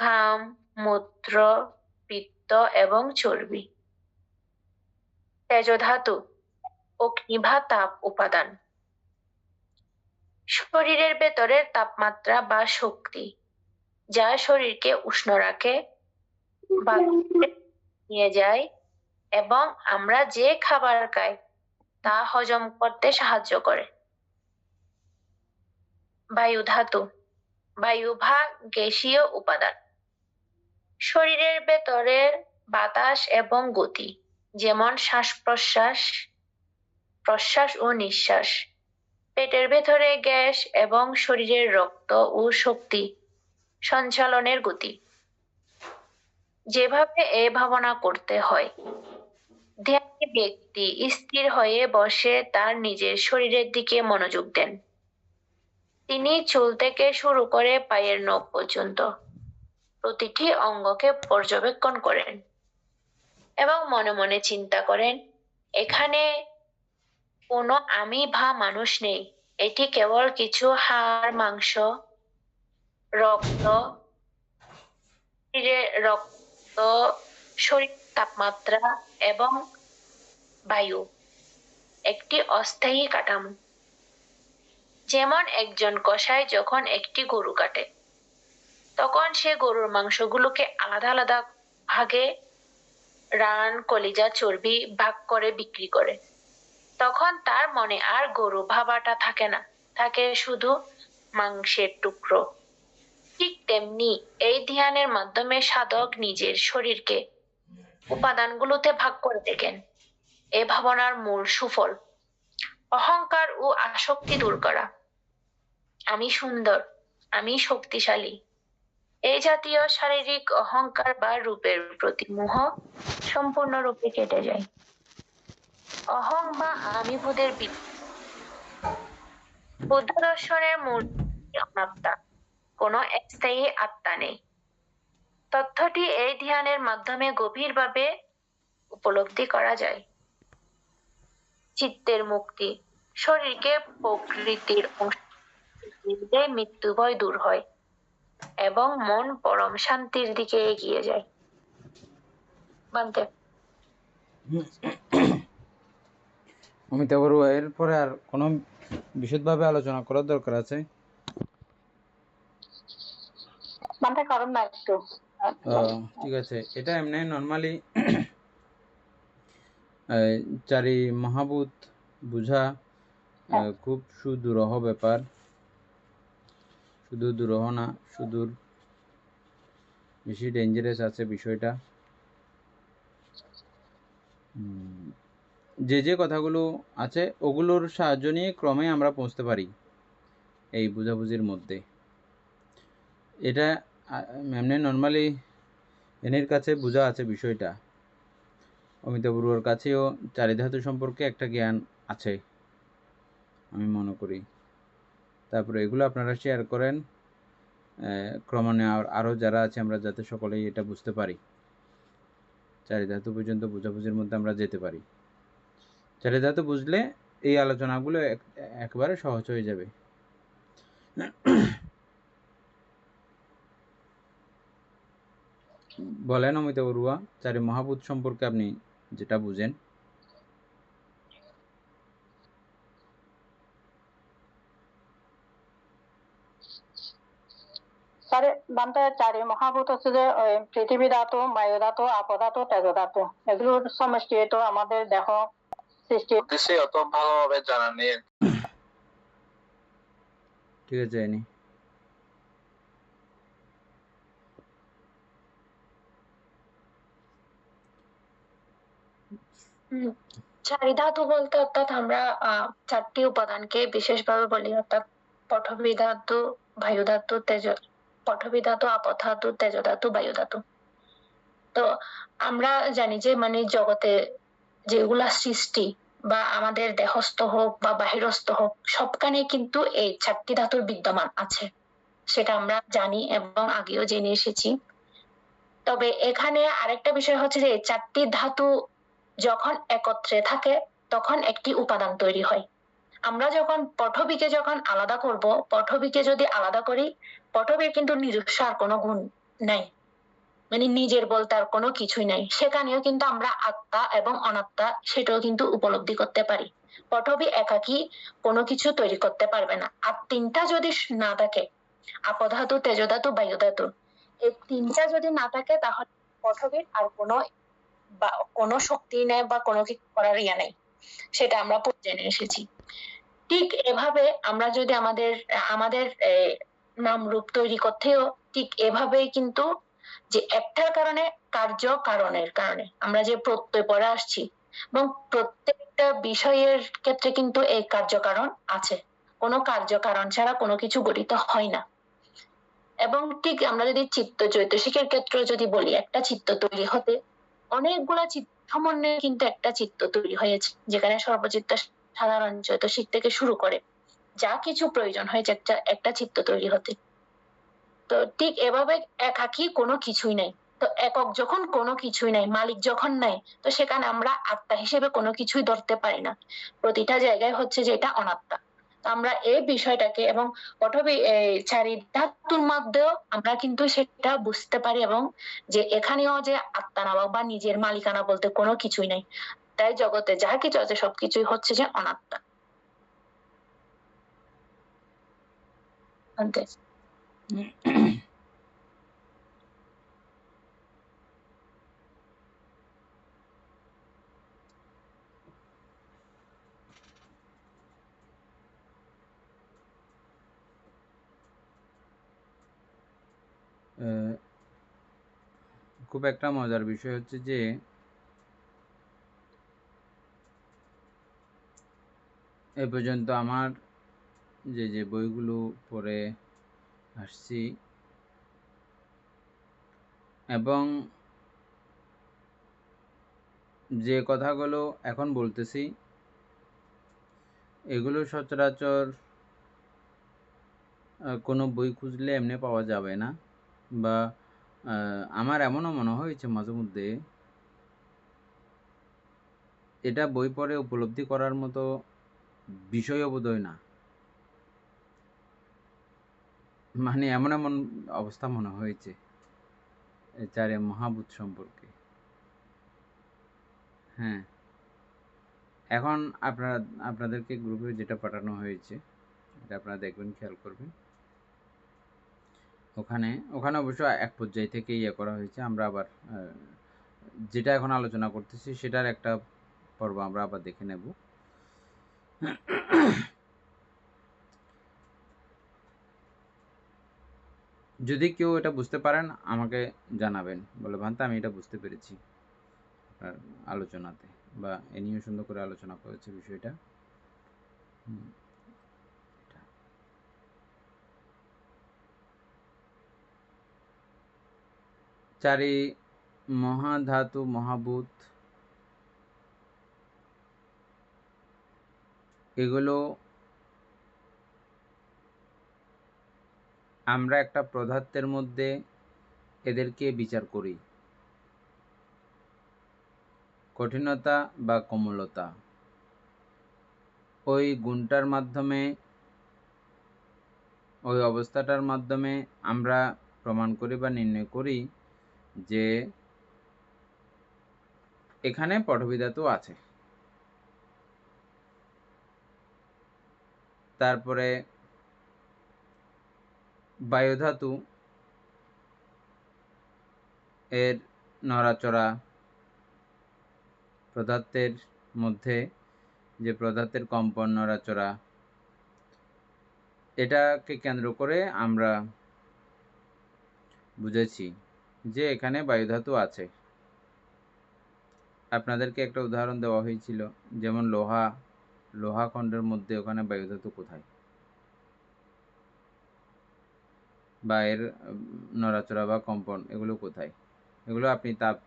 ঘাম, মূত্র, পিত্ত এবং চর্বি। তেজধাতু অগ্নি বা তাপ উপাদান। শরীরের ভেতরের তাপমাত্রা বা শক্তি যা শরীরকে উষ্ণ রাখে বা নিয়ে যায় এবং আমরা যে খাবার খাই তা হজম করতে সাহায্য করে। বায়ু ধাতু বায়ু বা গ্যাসীয় উপাদান। শরীরের ভেতরের বাতাস এবং গতি, যেমন শ্বাস প্রশ্বাস, প্রশ্বাস ও নিঃশ্বাস, পেটের ভেতরে গ্যাস এবং শরীরের রক্ত ও শক্তি সঞ্চালনের গতি। যেভাবে এ ভাবনা করতে হয়, ধ্যানী ব্যক্তি স্থির হয়ে বসে তার নিজের শরীরের দিকে মনোযোগ দেন। তিনি চুল থেকে শুরু করে পায়ের নখ পর্যন্ত প্রতিটি অঙ্গকে পর্যবেক্ষণ করেন এবং মনে মনে চিন্তা করেন, এখানে কোনো আমি বা মানুষ নেই, এটি কেবল কিছু হাড়, মাংস, রক্ত, রক্ত, শরীর তাপমাত্রা এবং বায়ু, একটি অস্থায়ী কাঠামো। যেমন একজন কসাই যখন একটি গরু কাটে, তখন সে গরুর মাংসগুলোকে আলাদা আলাদা ভাগে রান, কলিজা, চর্বি ভাগ করে বিক্রি করে। তখন তার মনে আর গরু ভাবাটা থাকে না, থাকে শুধু মাংসের টুকরো। ঠিক তেমনি এই ধ্যানের মাধ্যমে সাধক নিজের শরীরকে উপাদানগুলোতে ভাগ করে দেখেন। এ ভাবনার মূল সুফল অহংকার ও আসক্তি দূর করা। আমি সুন্দর, আমি শক্তিশালী, এই জাতীয় শারীরিক অহংকার বা রূপের প্রতি মোহ সম্পূর্ণরূপে কেটে যায়। অহং বা আমি বোধের বুদ্ধ দর্শনের মূল অনাত্মা, কোনো স্থায়ী আত্মা নেই। তথ্যটি এই ধ্যানের মাধ্যমে গভীরভাবে উপলব্ধি করা যায়। চিত্তের মুক্তি, শরীরকে প্রকৃতির অংশ দিলে মৃত্যু ভয় দূর হয় এবং মন পরম শান্তির দিকে এগিয়ে যায়। বান্তে অমিতা বড়ুয়া, এরপরে আর কোনো বিশদভাবে আলোচনা করার দরকার আছে? মানে কারণ না একটু ঠিক আছে। এটা এমনি নর্মালি চারি মহাভূত বুঝা খুব সুদূরহ ব্যাপার। শুধু দুরহ না, সুদূর বেশি ডেঞ্জারাস আছে বিষয়টা। যে যে কথাগুলো আছে ওগুলোর সাহায্য নিয়ে ক্রমে আমরা পৌঁছতে পারি এই বুঝাবুঝির মধ্যে। এটা এমনি নর্মালি এনের কাছে বোঝা আছে বিষয়টা। অমিতা বড়ুয়ার কাছেও চারিধাতু সম্পর্কে একটা জ্ঞান আছে আমি মনে করি। তারপরে এগুলো আপনারা শেয়ার করেন ক্রমান্বয়ে আরও যারা আছে আমরা যাতে সকলেই এটা বুঝতে পারি, চারিধাতু পর্যন্ত বুঝাবুঝির মধ্যে আমরা যেতে পারি। চারিধাতু বুঝলে এই আলোচনাগুলো একবারে সহজ হয়ে যাবে। বলেন অমিতা বড়ুয়া, চারি মহাভূত সম্পর্কে আপনি যেটা বুঝেন। চারি মহাভূত হচ্ছে যে পৃথিবী ধাতু, বায়ু ধাতু, আপধাতু, তেজ ধাতু, এগুলোর সমষ্টি তো আমাদের দেহ সৃষ্টি। অত ভালোভাবে জানা নেই। ঠিক আছে জানি। চারি ধাতু বলতে অর্থাৎ আমরা চারটি উপাদানকে বিশেষভাবে বলি, অর্থাৎ পঠবী ধাতু, বায়ু ধাতু, পঠবী ধাতু, আপদ ধাতু, তেজ ধাতু, বায়ু ধাতু। তো আমরা জানি যে মানে জগতে যেগুলা সৃষ্টি বা আমাদের দেহস্থ হোক বা বাহিরস্থ হোক, সবখানে কিন্তু এই 4টি ধাতুর বিদ্যমান আছে, সেটা আমরা জানি এবং আগেও জেনে এসেছি। তবে এখানে আরেকটা বিষয় হচ্ছে যে 4টি ধাতু যখন একত্রে থাকে তখন একটি উপাদান তৈরি হয়। আমরা যখন পঠবিকে যখন আলাদা করব, পঠবিকে যদি আলাদা করি, পঠবির কিন্তু নিজস্ব আর কোনো গুণ নাই, মানে নিজের বলতে আর কোনো কিছুই নাই। সেখানেও কিন্তু আমরা আত্মা এবং অনাত্মা সেটাও কিন্তু উপলব্ধি করতে পারি। পঠবী একাকী কোনো কিছু তৈরি করতে পারবে না। আর 3টা যদি না থাকে, আপধাতু, তেজধাতু, বায়ুধাতু, এই 3টা যদি না থাকে তাহলে পঠবীর আর কোনো শক্তি নেই বা কোনো কিছু করার ইয়ে নেই, সেটা আমরা জেনে এসেছি। ঠিক এভাবে আমরা যদি আমাদের আমাদের নাম রূপ তৈরি করতেও ঠিক এভাবেই কিন্তু, যে একটার কারণে কার্য, কারণের কারণে আমরা যে প্রত্যয় পড়ে আসছি, এবং প্রত্যেকটা বিষয়ের ক্ষেত্রে কিন্তু এই কার্যকারণ আছে, কোনো কার্যকারণ ছাড়া কোনো কিছু গঠিত হয় না। এবং ঠিক আমরা যদি চিত্ত চৈতসিকের ক্ষেত্রে যদি বলি, একটা চিত্ত তৈরি হতে অনেকগুলা চিত্ত সমন্বয়ে কিন্তু একটা চিত্ত তৈরি হয়েছে, যেখানে সর্বচিত্ত সাধারণ চৈতসিক থেকে শুরু করে যা কিছু প্রয়োজন হয়েছে একটা চিত্ত তৈরি হতে। তো ঠিক এভাবে একাকী কোনো কিছুই নাই। তো একক যখন কোনো কিছুই নাই, মালিক যখন নাই, তো সেখানে আমরা আত্মা হিসেবে কোনো কিছুই ধরতে পারি না। প্রতিটা জায়গায় হচ্ছে যে এটা অনাত্মা। আমরা এই বিষয়টাকে এবং পঠবী চারি ধাতুর মধ্যেও আমরা কিন্তু সেটা বুঝতে পারি, এবং যে এখানেও যে আত্মা না বা নিজের মালিকানা বলতে কোনো কিছুই নাই, তাই জগতে যা কিছু আছে সবকিছুই হচ্ছে যে অনাত্মা। অন্তে। খুব একটা মজার বিষয় হচ্ছে যে এ পর্যন্ত আমার যে বইগুলো পড়ে আসছি এবং যে কথাগুলো এখন বলতেছি, এগুলো সচরাচর কোনো বই খুঁজলে এমনি পাওয়া যাবে না, বা আমার এমনও মনে হয়েছে মাঝে মধ্যে এটা বই পড়ে উপলব্ধি করার মতো বিষয়ও বোধহয় না, মানে এমন এমন অবস্থা মনে হয়েছে চারে মহাভূত সম্পর্কে। হ্যাঁ, এখন আপনাদেরকে গ্রুপে যেটা পাঠানো হয়েছে এটা আপনারা দেখবেন, খেয়াল করবেন। ওখানে অবশ্য এক পর্যায় থেকে ইয়ে করা হয়েছে। আমরা আবার যেটা এখন আলোচনা করতেছি সেটার একটা পর্ব আমরা আবার দেখে নেব। যদি কেউ এটা বুঝতে পারেন আমাকে জানাবেন, বলে ভান্তা আমি এটা বুঝতে পেরেছি আপনার আলোচনাতে, বা এ নিয়ে সুন্দর করে আলোচনা করেছে বিষয়টা। চারি মহাধাতু মহাভূত এগুলো আমরা একটা পদার্থের মধ্যে এদেরকে বিচার করি, কঠিনতা বা কোমলতা, ওই গুণটার মাধ্যমে, ওই অবস্থাটার মাধ্যমে আমরা প্রমাণ করি বা নির্ণয় করি যে এখানে পঠবী ধাতু আছে। তারপরে বায়ুধাতু এর নড়াচড়া, পদার্থের মধ্যে যে পদার্থের কম্পন, নড়াচড়া, এটাকে কেন্দ্র করে আমরা বুঝেছি যে এখানে বায়ুধাতু আছে। আপনাদেরকে একটা উদাহরণ দেওয়া হয়েছিল, যেমন লোহা খণ্ডের মধ্যে ওখানে বায়ুধাতু কোথায়, বা এর নড়াচড়া বা কম্পন এগুলো কোথায়? এগুলো আপনি তাপ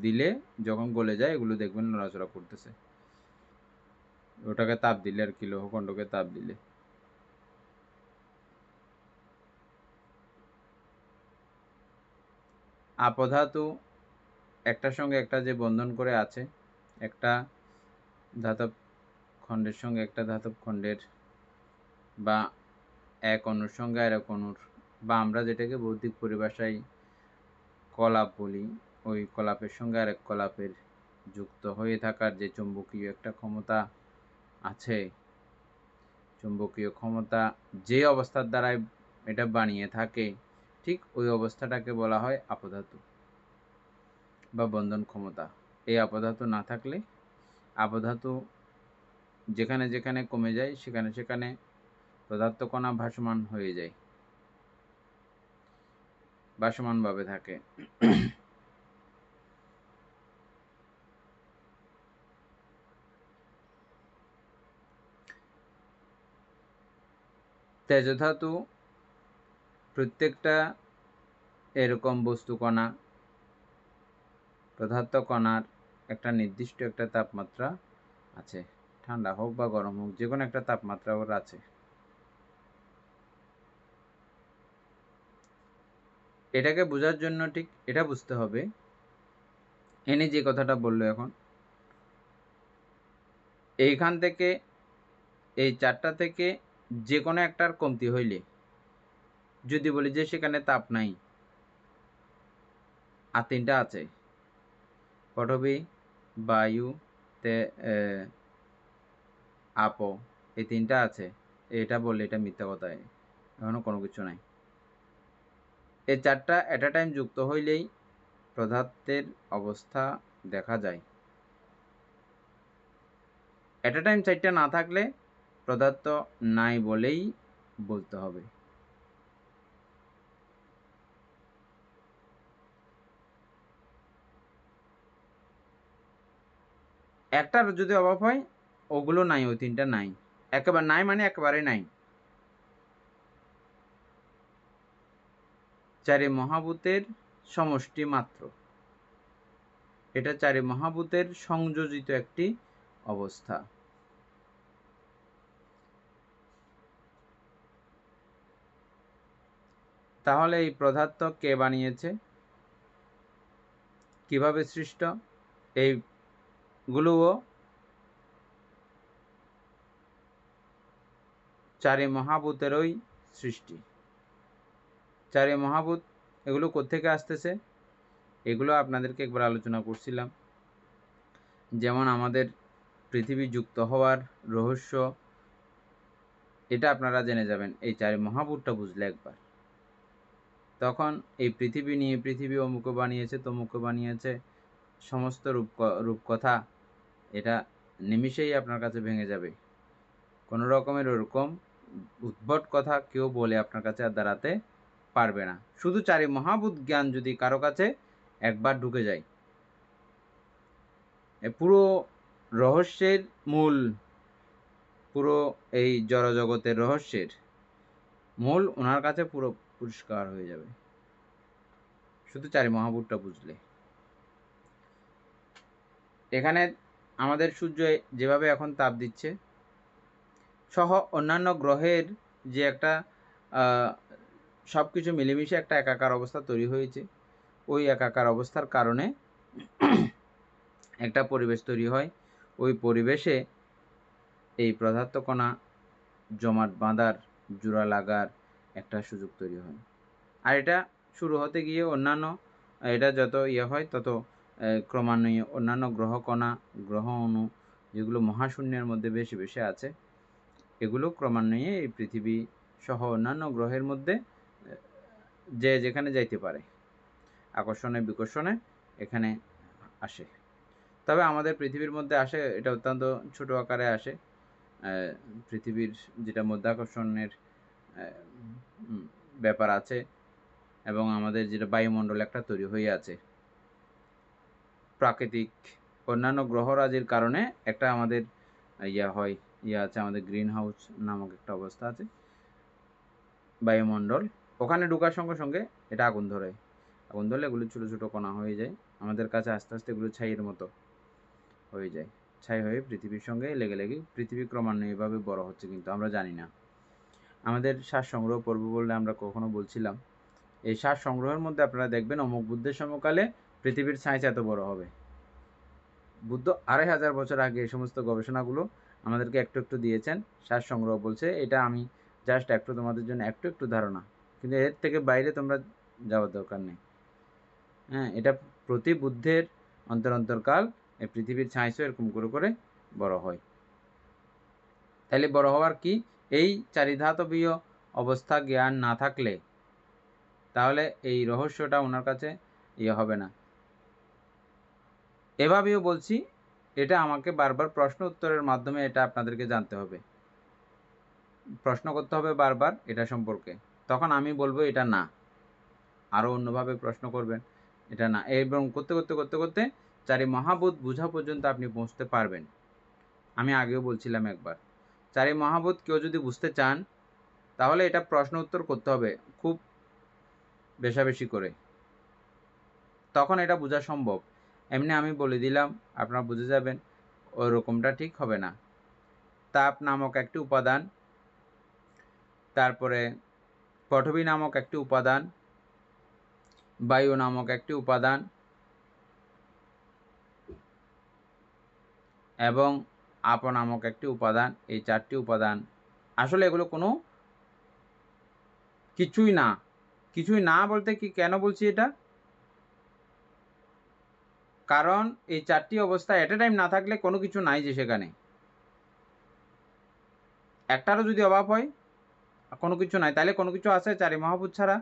দিলে যখন গলে যায় এগুলো দেখবেন নড়াচড়া করতেছে। ওটাকে তাপ দিলে আর কি, লৌহখণ্ডকে তাপ দিলে। আপধাতু একটার সঙ্গে একটা যে বন্ধন করে আছে, একটা ধাতব খণ্ডের সঙ্গে একটা ধাতব খণ্ডের, বা এক অণুর সঙ্গে আর এক অণুর, বা আমরা যেটাকে ভৌতিক পরিভাষায় কলাপ বলি, ওই কলাপের সঙ্গে আর এক কলাপের যুক্ত হয়ে থাকার যে চৌম্বকীয় একটা ক্ষমতা আছে, চুম্বকীয় ক্ষমতা যে অবস্থার দ্বারাই এটা বানিয়ে থাকে, ঠিক ওই অবস্থাটাকে বলা হয় আপধাতু বা বন্ধন ক্ষমতা। এই আপধাতু না থাকলে, আপধাতু যেখানে যেখানে কমে যায় সেখানে সেখানে পদার্থ কণা ভাসমান হয়ে যায়, ভাসমানভাবে থাকে। তেজধাতু প্রত্যেকটা এরকম বস্তু কণা, পদার্থ কণার একটা নির্দিষ্ট একটা তাপমাত্রা আছে, ঠান্ডা হোক বা গরম হোক, যে কোনো একটা তাপমাত্রা ওর আছে। এটাকে বোঝার জন্য ঠিক এটা বুঝতে হবে, এনে যে কথাটা বললো এখন, এইখান থেকে এই চারটা থেকে যে কোনো একটার কমতি হইলে, যদি বলি যে সেখানে তাপ নাই আর তিনটা আছে, পটভি, বায়ু, আপ, এই তিনটা আছে, এটা বললে এটা মিথ্যা কথা, এখনো কোনো কিছু নাই। এই চারটা এট এ টাইম যুক্ত হইলেই পদার্থের অবস্থা দেখা যায়। এট এ টাইম চারটা না থাকলে পদার্থ নাই বলেই বলতে হবে। একটার যদি অভাব হয়, ওগুলো নাই, ওই তিনটা নাই, একেবারে নাই মানে একেবারে নাই। চারি মহাভূতের সমষ্টি মাত্র, এটা চারি মহাভূতের সংযোজিত একটি অবস্থা। তাহলে এই পদার্থ কে বানিয়েছে, কিভাবে সৃষ্ট? এইগুলোও চারি মহাভূতেরই সৃষ্টি। চারি মহাভূত এগুলো কোত্থেকে আসতেছে, এগুলো আপনাদেরকে একবার আলোচনা করছিলাম। যেমন আমাদের পৃথিবী যুক্ত হওয়ার রহস্য, এটা আপনারা জেনে যাবেন এই চারি মহাভূতটা বুঝলে একবার। তখন এই পৃথিবী নিয়ে, পৃথিবী অমুকে বানিয়েছে, তমুকে বানিয়েছে, সমস্ত রূপকথা এটা নিমিষেই আপনার কাছে ভেঙে যাবে। কোনো রকমের ওরকম উদ্ভট কথা কেউ বলে আপনার কাছে আর দাঁড়াতে পারবে না। শুধু চারি মহাভূত জ্ঞান যদি কারো কাছে একবার ঢুকে যায়, পুরো রহস্যের মূল, পুরো এই জড়জগতের রহস্যের মূল ওনার কাছে পুরো পরিষ্কার হয়ে যাবে, শুধু চারি মহাভূতটা বুঝলে। এখানে আমাদের সূর্য যেভাবে এখন তাপ দিচ্ছে, সহ অন্যান্য গ্রহের যে একটা সব কিছু মিলেমিশে একটা একাকার অবস্থা তৈরি হয়েছে, ওই একাকার অবস্থার কারণে একটা পরিবেশ তৈরি হয়। ওই পরিবেশে এই পদার্থ কণা জমাট বাঁধার, জোড়া লাগার একটা সুযোগ তৈরি হয়। আর এটা শুরু হতে গিয়ে অন্যান্য, এটা যত হয় তত ক্রমান্বয়ে অন্যান্য গ্রহ কণা, গ্রহ অণু যেগুলো মহাশূন্যের মধ্যে বেশি বেশি আছে, এগুলো ক্রমান্বয়ে এই পৃথিবী সহ অন্যান্য গ্রহের মধ্যে যে যেখানে যাইতে পারে, আকর্ষণে বিকর্ষণে এখানে আসে। তবে আমাদের পৃথিবীর মধ্যে আসে, এটা অত্যন্ত ছোট আকারে আসে। পৃথিবীর যেটা মধ্যাকর্ষণের ব্যাপার আছে, এবং আমাদের যেটা বায়ুমণ্ডল একটা তৈরি হয়ে আছে, প্রাকৃতিক অন্যান্য গ্রহরাজির কারণে একটা আমাদের আছে, আমাদের গ্রিন হাউস নামক একটা অবস্থা আছে, বায়ুমণ্ডল। ওখানে ঢোকার সঙ্গে সঙ্গে এটা আগুন ধরে, আগুন ধরলে এগুলো ছোটো ছোটো কণা হয়ে যায়, আমাদের কাছে আস্তে আস্তে এগুলো ছাইয়ের মতো হয়ে যায়। ছাই হয়ে পৃথিবীর সঙ্গে লেগে লেগে পৃথিবী ক্রমান্বয়ে এভাবে বড় হচ্ছে, কিন্তু আমরা জানি না। আমাদের শ্বাস সংগ্রহ পর্ব বললে আমরা কখনো বলছিলাম, এই শ্বাস সংগ্রহের মধ্যে আপনারা দেখবেন অমুক বুদ্ধের সময়কালে পৃথিবীর সাইজ এত বড় হবে। বুদ্ধ 2500 বছর আগে এই সমস্ত গবেষণাগুলো আমাদেরকে একটু একটু দিয়েছেন। শ্বাস সংগ্রহ বলছে, এটা আমি জাস্ট একটু তোমাদের জন্য একটু ধারণা, কিন্তু এর থেকে বাইরে তোমরা যাওয়ার দরকার নেই। হ্যাঁ, এটা প্রতি বুদ্ধের অন্তরকাল এই পৃথিবীর সাইজও এরকম করে বড় হয়। তাহলে বড় হওয়ার কি, এই চারিধাতবীয় অবস্থা জ্ঞান না থাকলে তাহলে এই রহস্যটা ওনার কাছে হবে না। এভাবেও বলছি, এটা আমাকে বারবার প্রশ্ন উত্তরের মাধ্যমে এটা আপনাদেরকে জানতে হবে, প্রশ্ন করতে হবে বারবার এটা সম্পর্কে, তখন আমি বলবো এটা না, আরও অন্যভাবে প্রশ্ন করবেন এটা না, এবং করতে করতে করতে করতে চারি মহাভূত বোঝা পর্যন্ত আপনি পৌঁছতে পারবেন। আমি আগেও বলছিলাম একবার, চারি মহাভূত কেউ যদি বুঝতে চান তাহলে এটা প্রশ্ন উত্তর করতে হবে খুব বেশাবেশি করে, তখন এটা বোঝা সম্ভব। এমনি আমি বলে দিলাম আপনারা বুঝে যাবেন, ওরকমটা ঠিক হবে না। তাপ নামক একটি উপাদান, তারপরে পৃথিবী নামক একটি উপাদান, বায়ু নামক একটি উপাদান এবং আপ নামক একটি উপাদান, এই চারটি উপাদান আসলে এগুলো কোনো কিছুই না বলতে কি কেন বলছি এটা, কারণ এই চারটি অবস্থা এট এ টাইম না থাকলে কোনো কিছু নাই, যে সেখানে একটারও যদি অভাব হয় কোনো কিছু নাই, তাহলে কোনো কিছু আছে চারি মহাভূত ছাড়া?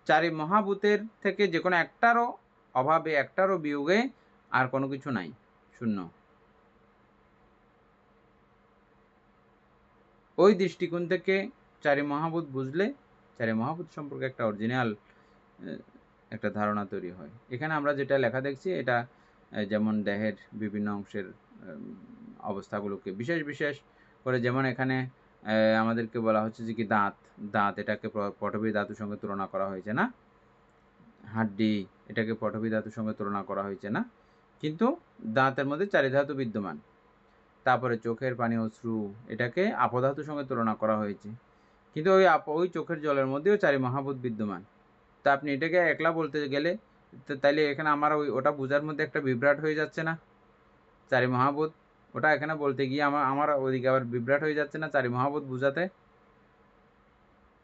চারি মহাভূতের থেকে যে কোনো একটারও অভাবে, একটারও বিয়োগে আর কোনো কিছু নাই, শূন্য। ওই দৃষ্টিকোণ থেকে চারি মহাভূত বুঝলে চারি মহাভূত সম্পর্কে একটা অরিজিনাল একটা ধারণা তৈরি হয়। এখানে আমরা যেটা লেখা দেখছি এটা যেমন দেহের বিভিন্ন অংশের অবস্থাগুলোকে বিশেষ করে, যেমন এখানে আমাদেরকে বলা হচ্ছে যে কি দাঁত এটাকে পটভী ধাতুর সঙ্গে তুলনা করা হয়েছে না, হাড্ডি এটাকে পটভী ধাতুর সঙ্গে তুলনা করা হয়েছে না, কিন্তু দাঁতের মধ্যে চারি ধাতু বিদ্যমান। তারপরে চোখের পানি অশ্রু এটাকে আপধাতুর সঙ্গে তুলনা করা হয়েছে, কিন্তু ওই চোখের জলের মধ্যেও চারি মহাভূত বিদ্যমান। তা আপনি এটাকে একলা বলতে গেলে তাইলে এখানে আমার ওটা বোঝার মধ্যে একটা বিভ্রাট হয়ে যাচ্ছে না, চারি মহাভূত ওটা এখানে বলতে গিয়ে আমার ওদিকে আবার বিভ্রাট হয়ে যাচ্ছে না চারি মহাভূত বুঝাতে,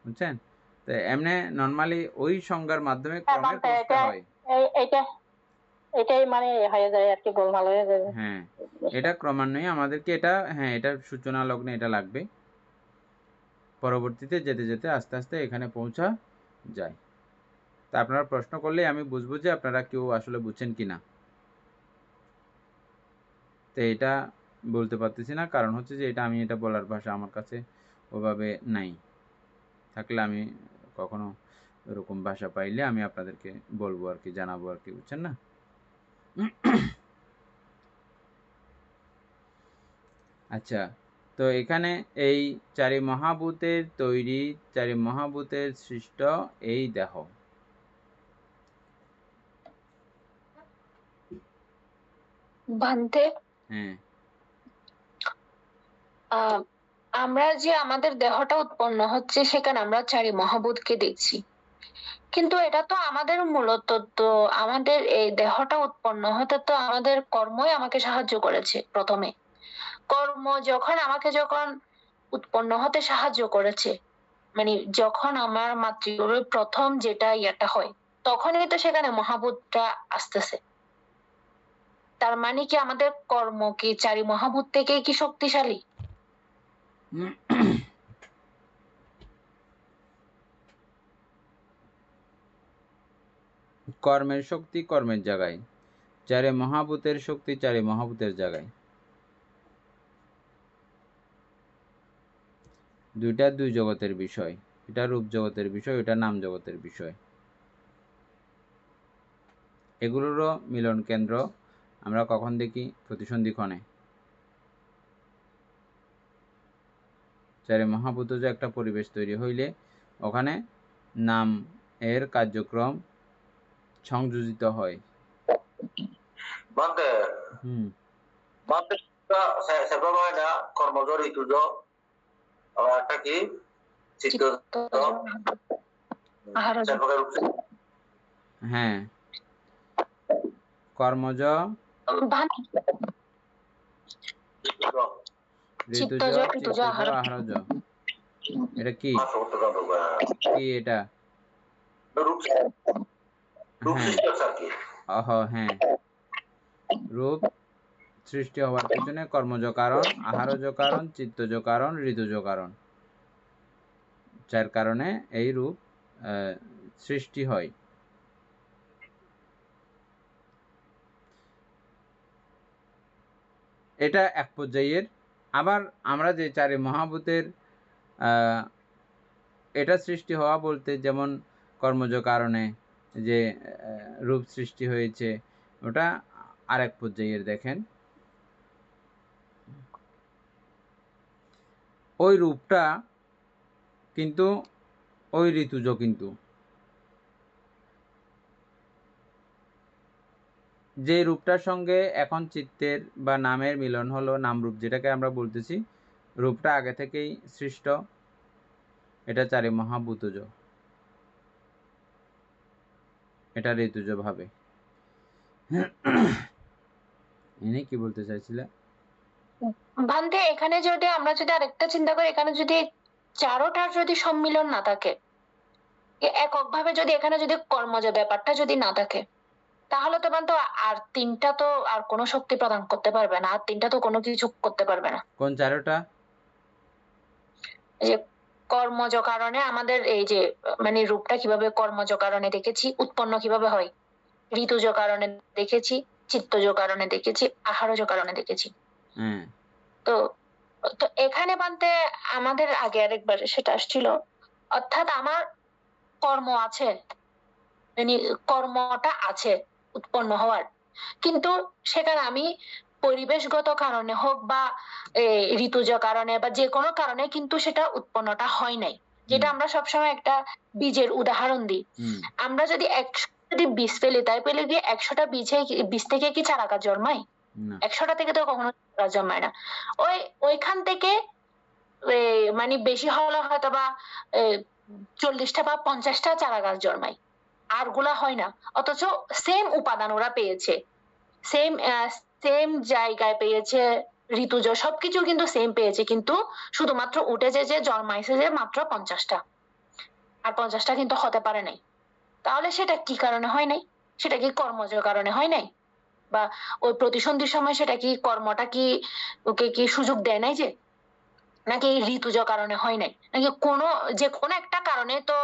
বুঝছেন? তো এমনি নর্মালি ওই সংজ্ঞার মাধ্যমে ক্রমে পৌঁছতে হয়। এটাই মানে হয়ে যায় আর কি, গোলমাল হয়ে যায়। হ্যাঁ, এটা ক্রমান্বয়ে আমাদেরকে এটার সূচনা লগ্নে এটা লাগবে, পরবর্তীতে যেতে যেতে আস্তে আস্তে এখানে পৌঁছা যায়। তা আপনারা প্রশ্ন করলে আমি বুঝবো যে আপনারা কেউ আসলে বুঝছেন কিনা। তো এটা বলতে পারতেছি না, কারণ হচ্ছে যে এটা বলার ভাষা আমার কাছে ওভাবে নাই, থাকলে আমি কখনো এরকম ভাষা পাইলে আমি আপনাদেরকে বলবো আর কি, জানাবো আর কি, বুঝছেন না? আচ্ছা, তো এখানে এই চারি মহাভূতের তৈরি, চারি মহাভূতের সৃষ্ট এই দেহ, ভান্তে হ্যাঁ আমরা যে আমাদের দেহটা উৎপন্ন হচ্ছে সেখানে আমরা চারি মহাভূতকে দেখছি, কিন্তু এটা তো আমাদের মূলত তো আমাদের এই দেহটা উৎপন্ন হতে তো আমাদের কর্মই আমাকে সাহায্য করেছে। প্রথমে কর্ম যখন উৎপন্ন হতে সাহায্য করেছে, মানে যখন আমার মাতৃগর্ভে প্রথম যেটা ইয়েটা হয় তখনই তো সেখানে মহাভূতটা আসতেছে। তার মানে কি আমাদের কর্ম কি চারি মহাভূত থেকে কি শক্তিশালী? কর্মের শক্তি কর্মের জায়গায়, চারি মহাভূতের শক্তি চারি মহাভূতের জায়গায়, দুইটা দুই জগতের বিষয়, এটা রূপ জগতের বিষয়, এটা নাম জগতের বিষয়। এগুলোরও মিলন কেন্দ্র আমরা কখন দেখি? প্রতিসন্ধিক্ষণে। চারি মহাভূত যে একটা পরিবেশ তৈরি হইলে ওখানে নাম এর কার্যক্রম সংযোজিত হয়। Bante, হুম bante sepa হয় না কর্মজ ঋতুজ আবার একটা কি চিত্ত চিত্তজ আহারজ সেপকের রূপ হ্যাঁ কর্মজ ঋতুজ চিত্তজ ঋতুজ চিত্তজ আহারজ আহারজ এটা কি রূপ কি এটা রূপ হ্যাঁ সৃষ্টি হচ্ছে আর কি হ্যাঁ রূপ সৃষ্টি হওয়ার পিছনে কর্মজ কারণ আহারজ কারণ চিত্তজ কারণ ঋতুজ কারণ যার কারণে এই রূপ সৃষ্টি হয় এটা এক পর্যায়ের আবার আমরা যে চারি মহাভূতের এটা সৃষ্টি হওয়া বলতে যেমন কর্মজ কারণে যে রূপ সৃষ্টি হয়েছে ওটা আরেক পর্যায়ের দেখেন ওই রূপটা কিন্তু ওই ঋতুজ কিন্তু যে রূপটার সঙ্গে এখন চিত্তের বা নামের মিলন হলো নামরূপ যেটাকে আমরা বলতেছি রূপটা আগে থেকেই সৃষ্ট এটা চারি মহাভূতজ এটা ঋতুজ ভাবে ইনি কি বলতে চাইছিলে ভান্তে এখানে যদি আমরা যদি আরেকটা চিন্তা করি এখানে যদি চারোটার যদি সম্মিলন না থাকে এককভাবে যদি এখানে যদি কর্মজ ব্যাপারটা যদি না থাকে তাহলে তো বান্ত আর তিনটা তো আর কোনো শক্তি প্রদান করতে পারবে না আর তিনটা তো কোনো কিছু করতে পারবে না কোন চারোটা যে কর্মজ কারণে আমাদের এই যে মানে রূপটা কিভাবে কর্মজ কারণে দেখেছি উৎপন্ন কিভাবে হয় ঋতুজ কারণে দেখেছি চিত্তজ কারণে দেখেছি আহারজ কারণে দেখেছি হ্যাঁ তো তো এখানে বানতে আমাদের আগে আরেকবার সেটা আসছিল অর্থাৎ আমার কর্ম আছে মানে কর্মটা আছে উৎপন্ন হওয়ার কিন্তু সেখানে আমি পরিবেশগত কারণে হোক বা ঋতুজ কারণে বা যে কোনো কারণে কিন্তু সেটা উৎপন্নটা হয় নাই যেটা আমরা সবসময় একটা বীজের উদাহরণ দিই আমরা যদি 100 যদি বীজ ফেলি তাই পেলে গিয়ে 100টা বীজ থেকে কি চারা গাছ জন্মায় 100টা থেকে তো কখনো চারা জন্মায় না ওইখান থেকে মানে বেশি হলে হয়তো বা 40টা বা 50টা চারা গাছ জন্মায় আর গুলা হয় না অথচ সেম উপাদান ওরা পেয়েছে সেম জায়গায় পেয়েছে ঋতুজ সবকিছু কিন্তু সেম পেয়েছে কিন্তু শুধুমাত্র উঠেছে যে জন্মাইছে যে মাত্র 50টা আর 50টা কিন্তু হতে পারে নাই তাহলে সেটা কি কারণে হয় নাই সেটা কি কর্মজ কারণে হয় নাই বা ওই প্রতিসন্ধির সময় সেটা কি কর্মটা কি ওকে কি সুযোগ দেয় নাই যে নাকি ঋতুজ কারণে হয় নাই নাকি কোনো যে কোনো একটা কারণে তো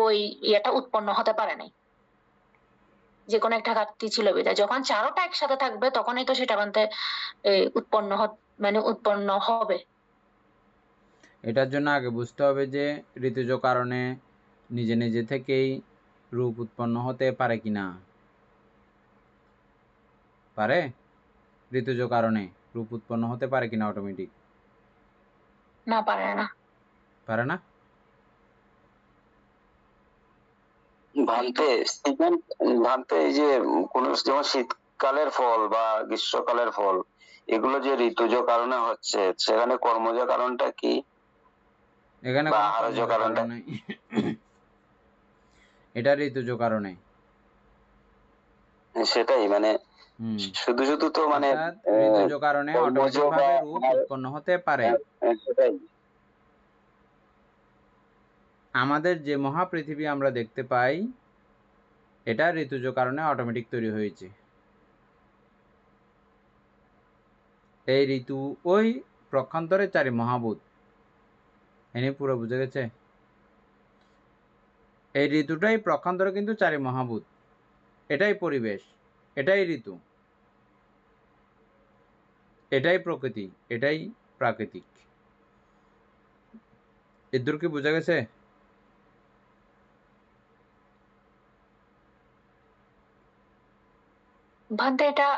ওই ইয়েটা উৎপন্ন হতে পারে নাই যে কোনো একটা ঘাটতি ছিল বিধায় যখন চারোটা একসাথে থাকবে তখনই তো সেটা বানতে উৎপন্ন মানে উৎপন্ন হবে এটার জন্য আগে বুঝতে হবে যে ঋতুজ কারণে নিজে নিজে থেকেই রূপ উৎপন্ন হতে পারে কিনা পারে ঋতুজ কারণে রূপ উৎপন্ন হতে পারে কিনা অটোমেটিক না পারে না পারে না ভাবতে এই যে কোন যেমন শীতকালের ফল বা গ্রীষ্মকালের ফল এগুলো যে ঋতুজ কারণে হচ্ছে সেখানে কর্মজ কারণটা কি এখানে বা কোনো আহারজ কর্মজ কারণটা কারণ নাই এটা ঋতুজ কারণে সেটাই মানে শুধু শুধু তো মানে ঋতুজ কারণে অটোমেটিক ভাবে রূপ উৎপন্ন হতে পারে সেটাই আমাদের যে মহাপৃথিবী আমরা দেখতে পাই এটা ঋতুজ কারণে অটোমেটিক তৈরি হয়েছে এই ঋতু ওই প্রক্ষান্তরে চারি মহাভূত এনে পুরো বুঝে গেছে এই ঋতুটাই প্রক্ষান্তরে কিন্তু চারি মহাভূত এটাই পরিবেশ এটাই ঋতু এটাই প্রকৃতি এটাই প্রাকৃতিক এদূর কি বুঝা গেছে ভান্তে এটা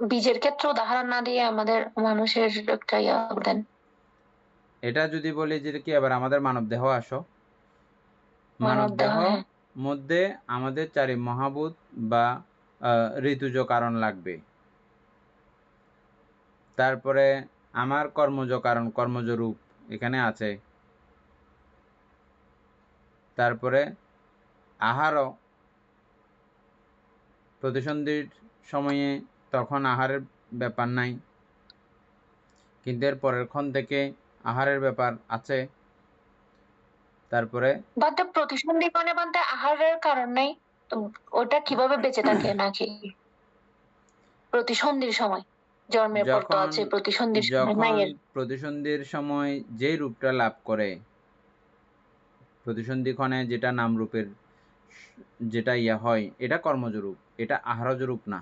বীজের ক্ষেত্রে উদাহরণ না দিয়ে আমাদের মানুষের একটা দেন এটা যদি বলি যে কি এবার আমাদের মানব দেহ আসো মানব দেহ মধ্যে আমাদের চারি মহাভূত বা ঋতুজ কারণ লাগবে। তারপরে আমার কর্মজ কারণ, কর্মজ রূপ এখানে আছে। তারপরে আহারও, প্রতিসন্ধির সময়ে তখন আহারের ব্যাপার নাই, কিন্তু এর পরের ক্ষণ থেকে আহারের ব্যাপার আছে। তারপরে বাদে প্রতিসন্ধি মানে বাদে আহারের কারণ নাই, তো ওটা কিভাবে বেঁচে থাকে নাকি প্রতিসন্ধির সময়? জন্মের পর তো আছে, প্রতিসন্ধির সময় নাই। যখন প্রতিসন্ধির সময় যে রূপটা লাভ করে, প্রতিসন্ধি ক্ষণে যেটা নাম রূপের যেটা ইয়া হয়, এটা কর্মজ রূপ, এটা আহারজ রূপ না।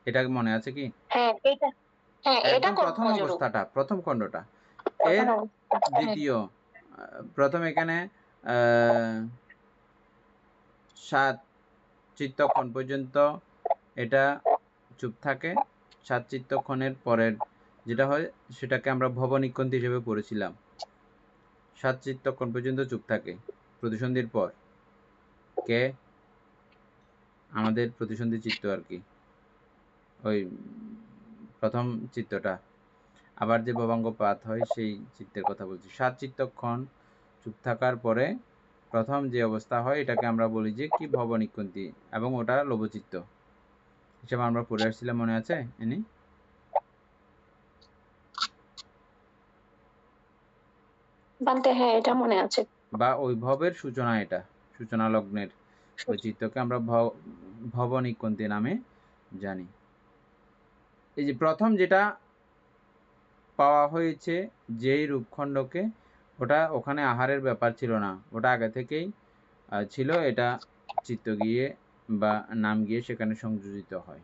এটা মনে আছে কি? হ্যাঁ এটা, হ্যাঁ এটা একদম প্রথম কর্মজ রূপ। অবস্থাটা, প্রথম খণ্ডটা। প্রথম এর অবস্থা, হ্যাঁ। দ্বিতীয়, প্রথম এখানে 7 চিত্তক্ষণ পর্যন্ত এটা চুপ থাকে। 7 চিত্তক্ষণের পরের যেটা হয় সেটাকে আমরা ভবনিকন্তি হিসেবে পড়েছিলাম। 7 চিত্তক্ষণ পর্যন্ত চুপ থাকে প্রতিসন্ধির পর। কে? আমাদের প্রতিসন্ধি চিত্ত আর কি, ওই প্রথম চিত্তটা। আবার যে ভবাঙ্গপাত হয় সেই চিত্তের কথা বলছি। 7 চিত্তক্ষণ চুপ থাকার পরে প্রথম যে অবস্থা হয় এটাকে আমরা বলি যে কি ভবনিকন্তি, এবং ওটা লোভচিত্ত হিসেবে আমরা পড়ে আসছিলাম, মনে আছে এনি? বানতে, হ্যাঁ এটা মনে আছে। বা ওই ভবের সূচনা, এটা সূচনা লগ্নের ওই চিত্তকে আমরা ভবনিকন্তি নামে জানি। এই যে প্রথম যেটা পাওয়া হয়েছে যেই রূপখণ্ডকে, ওটা ওখানে আহারের ব্যাপার ছিল না, ওটা আগে থেকেই ছিল। এটা চিত্ত গিয়ে বা নাম গিয়ে সেখানে সংযোজিত হয়।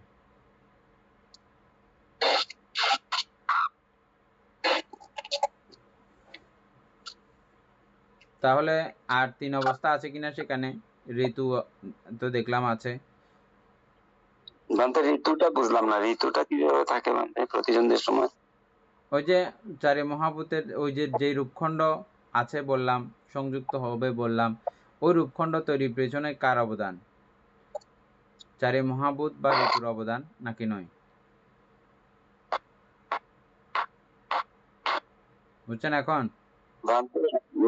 তাহলে আর 3 অবস্থা আছে কিনা সেখানে? ঋতু তো দেখলাম আছে। বান্তে ঋতুটা বুঝলাম না, ঋতুটা কিভাবে থাকে মানে প্রতিসন্ধির সময়? ওই যে চারি মহাভূতের ওই যে যেই রূপখণ্ড আছে বললাম, সংযুক্ত হবে বললাম, ওই রূপখণ্ড তৈরির পেছনে কার অবদান? চারি মহাভূত বা ঋতুর অবদান নাকি নয়? বুঝছেন এখন?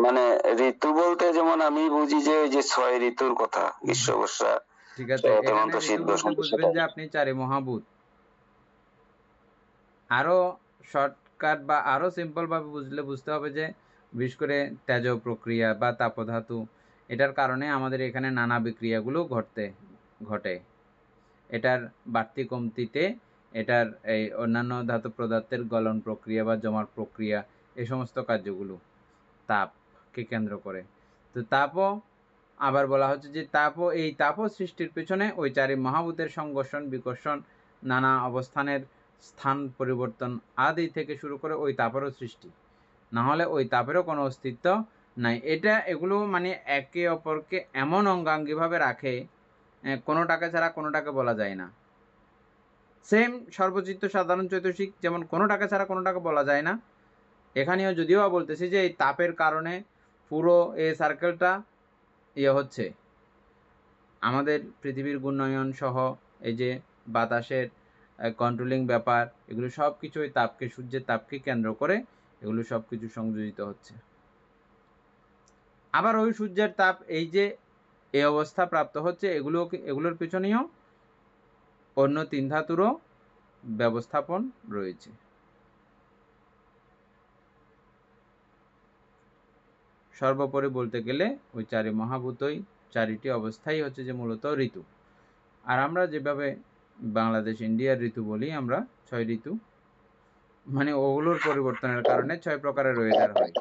মানে ঋতু বলতে যেমন আমি বুঝি যে ওই যে 6 ঋতুর কথা, গ্রীষ্ম বর্ষা ঠিক আছে, শরৎ এখানে হেমন্ত শীত ঋতু বলতে বসন্ত, বুঝবেন যে আপনি চারি মহাভূত। আরো শর্টকাট বা আরো সিম্পল ভাবে বুঝতে হবে যে বিশেষ করে তেজ প্রক্রিয়া বা তাপধাতু, এটার কারণে আমাদের এখানে নানা বিক্রিয়াগুলো ঘটে। এটার বাড়তি কমতিতে এটার এই অন্যান্য ধাতু পদার্থের গলন প্রক্রিয়া বা জমার প্রক্রিয়া, এই সমস্ত কার্যগুলো তাপকে কেন্দ্র করে। তো তাপও আবার বলা হচ্ছে যে এই তাপও সৃষ্টির পেছনে ওই চারি মহাভূতের সংঘর্ষণ বিকর্ষণ, নানা অবস্থানের স্থান পরিবর্তন আদি থেকে শুরু করে ওই তাপেরও সৃষ্টি, না হলে ওই তাপেরও কোনো অস্তিত্ব নাই। এগুলো মানে একে অপরকে এমন অঙ্গাঙ্গিভাবে রাখে, কোনোটাকে ছাড়া কোনোটাকে বলা যায় না। সেম সর্বচিত্ত সাধারণ চৈতসিক যেমন কোনোটাকে ছাড়া কোনোটাকে বলা যায় না, এখানেও যদিও বলতেছি যে এই তাপের কারণে পুরো এই সার্কেলটা হচ্ছে। আমাদের পৃথিবীর ঘূর্ণায়ন সহ এই যে বাতাসের কন্ট্রোলিং ব্যাপার, এগুলো সব কিছু ওই তাপকে, সূর্যের তাপকে কেন্দ্র করে এগুলো সব কিছু সংযোজিত হচ্ছে। আবার ওই সূর্যের তাপ এই যে এই অবস্থা প্রাপ্ত হচ্ছে, এগুলোর পিছনেও অন্য 3 ধাতুরও ব্যবস্থাপন রয়েছে। সর্বোপরি বলতে গেলে ওই চারি মহাভূতই, চারিটি অবস্থাই হচ্ছে যে মূলত ঋতু। আর আমরা যেভাবে বাংলাদেশ ইন্ডিয়ার ঋতু বলি, আমরা 6 ঋতু, মানে ওগুলোর পরিবর্তনের কারণে 6 প্রকারের ওয়েদার হয়।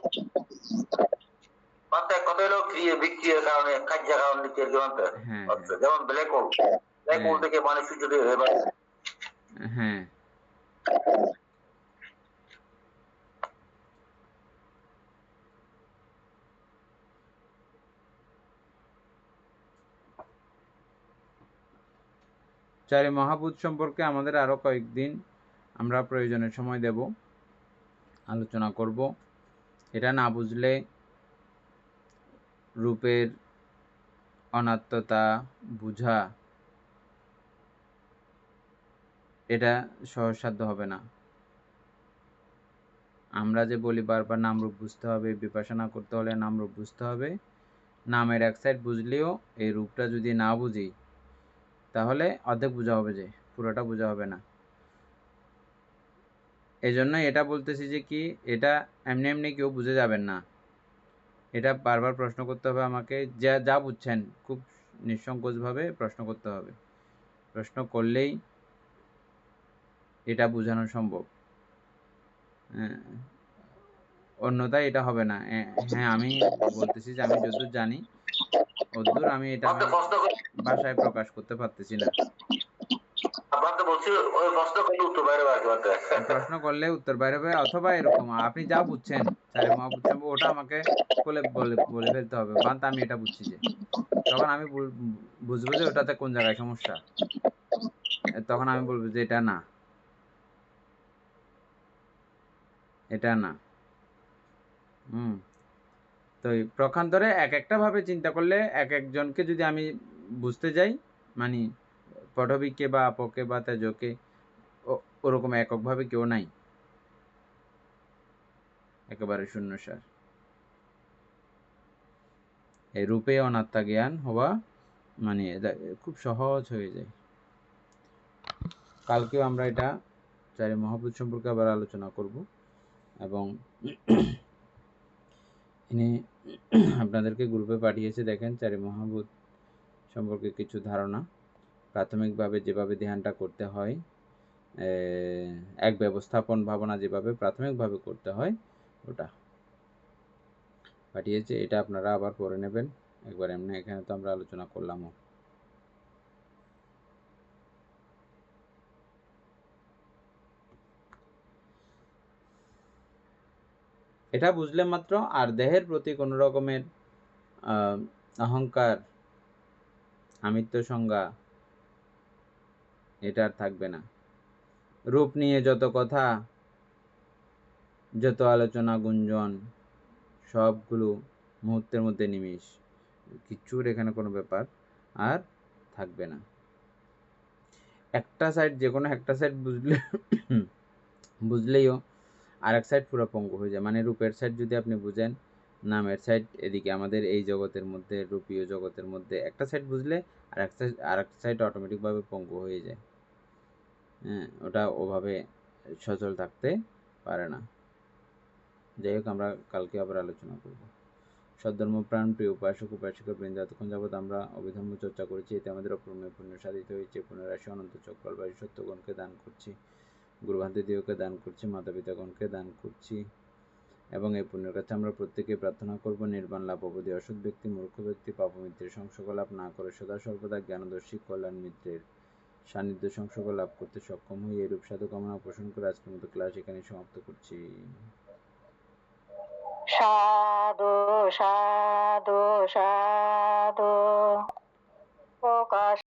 বান্তে কত হলো বিক্রিয়ার কারণে কার্যের কারণে হ্যাঁ যেমন ব্ল্যাক হোল থেকে মানুষ যদি হ্যাঁ, চারি মহাভূত সম্পর্কে আমাদের আরো কয়েকদিন আমরা প্রয়োজনের সময় দেব, আলোচনা করব। এটা না বুঝলে রূপের অনাত্মতা বুঝা এটা সহজসাধ্য হবে না। আমরা যে বলি বারবার নামরূপ বুঝতে হবে, বিপাসনা করতে হলে নামরূপ বুঝতে হবে। নামের এক সাইড বুঝলেও এই রূপটা যদি না বুঝি তাহলে অর্ধেক বোঝা হবে, যে পুরোটা বোঝা হবে না। এই জন্য এটা বলতেছি যে কি, এটা এমনি এমনি কেউ বুঝে যাবেন না, এটা বারবার প্রশ্ন করতে হবে আমাকে। যা যা বুঝছেন খুব নিঃসংকোচভাবে প্রশ্ন করতে হবে, প্রশ্ন করলেই এটা বোঝানো সম্ভব। অন্যথায় এটা হবে না। হ্যাঁ, আমি বলতেছি যে আমি যতদূর জানি অতদূর আমি এটা আপনাকে প্রশ্ন করি, ভাষায় প্রকাশ করতে পারতেছি না। আপনাকে বলছি ওই প্রশ্ন করলে উত্তর বাইরে আর কি বলতে। প্রশ্ন করলে উত্তর বাইরে হবে, অথবা এরকম আপনি যা বুঝছেন চারে মহাপুরুষ ওটা আমাকে বলে বলে বলে ফেলতে হবে, বান্ত আমি এটা বুঝছি যে, তখন আমি বুঝবো যে ওটাতে কোন জায়গায় সমস্যা। তখন আমি বলবো যে এটা না, এটা না। তো এই প্রখান্তরে এক একটা ভাবে চিন্তা করলে এক একজনকে যদি আমি বুঝতে যাই, মানে পটবিকে বা আপকে বা তেজকে ওরকম এককভাবে কেউ নাই, একেবারে শূন্যসার। এই রূপে অনাত্মা জ্ঞান হওয়া মানে খুব সহজ হয়ে যায়। কালকেও আমরা এটা চারি মহাভূত সম্পর্কে আবার আলোচনা করব, এবং ইনি আপনাদেরকে গ্রুপে পাঠিয়েছে, দেখেন চারি মহাভূত সম্পর্কে কিছু ধারণা, প্রাথমিকভাবে যেভাবে ধ্যানটা করতে হয়, এক ব্যবস্থাপন ভাবনা যেভাবে প্রাথমিকভাবে করতে হয় ওটা পাঠিয়েছে। এটা আপনারা আবার পড়ে নেবেন একবার, এমনি এখানে তো আমরা আলোচনা করলামও। এটা বুঝলে মাত্র আর দেহের প্রতি কোনো রকমের অহংকার, আমিত্ব সংজ্ঞা এটা আর থাকবে না। রূপ নিয়ে যত কথা, যত আলোচনা গুঞ্জন, সবগুলো মুহূর্তের মধ্যে নিমিষ, কিচ্ছুর এখানে কোনো ব্যাপার আর থাকবে না। একটা সাইড, যে কোনো একটা সাইড বুঝলেইও আর এক সাইড পুরো পঙ্গু হয়ে যায়। মানে রূপের সাইড যদি আপনি বুঝেন, নামের সাইড এদিকে আমাদের এই জগতের মধ্যে, রূপীয় জগতের মধ্যে একটা সাইড বুঝলে আর এক সাইড অটোমেটিকভাবে পঙ্গু হয়ে যায়। হ্যাঁ, ওটা ওভাবে সচল থাকতে পারে না। যাই হোক, আমরা কালকে আবার আলোচনা করব। সদ্ধর্মপ্রাণ প্রিয় উপাসক উপাসিকা বৃন্দ, এতক্ষণ যাবৎ আমরা অভিধর্ম চর্চা করেছি, এতে আমাদের অপূর্ণীয় পুণ্য সাধিত হয়েছে। পুনরাশি অনন্ত চক্রবাসী সত্যগণকে দান করছি, গুরুভান্তিদেবকে দান করছি, মাতা পিতাগণকে দান করছি, এবং এই পুণ্যের কাছে আমরা প্রত্যেকে প্রার্থনা করব নির্বাণ লাভ অবধি অসৎ ব্যক্তি, মূর্খ ব্যক্তি, পাপমিত্রের সংসর্গ লাভ না করে সদা সর্বদা জ্ঞানদর্শী কল্যাণ মিত্রের সান্নিধ্য সংসর্গ লাভ করতে সক্ষম হই। এরূপ সাধু কামনা পোষণ করে আজকের মতো ক্লাস এখানে সমাপ্ত করছি। সাধু সাধু সাধু প্রকাশ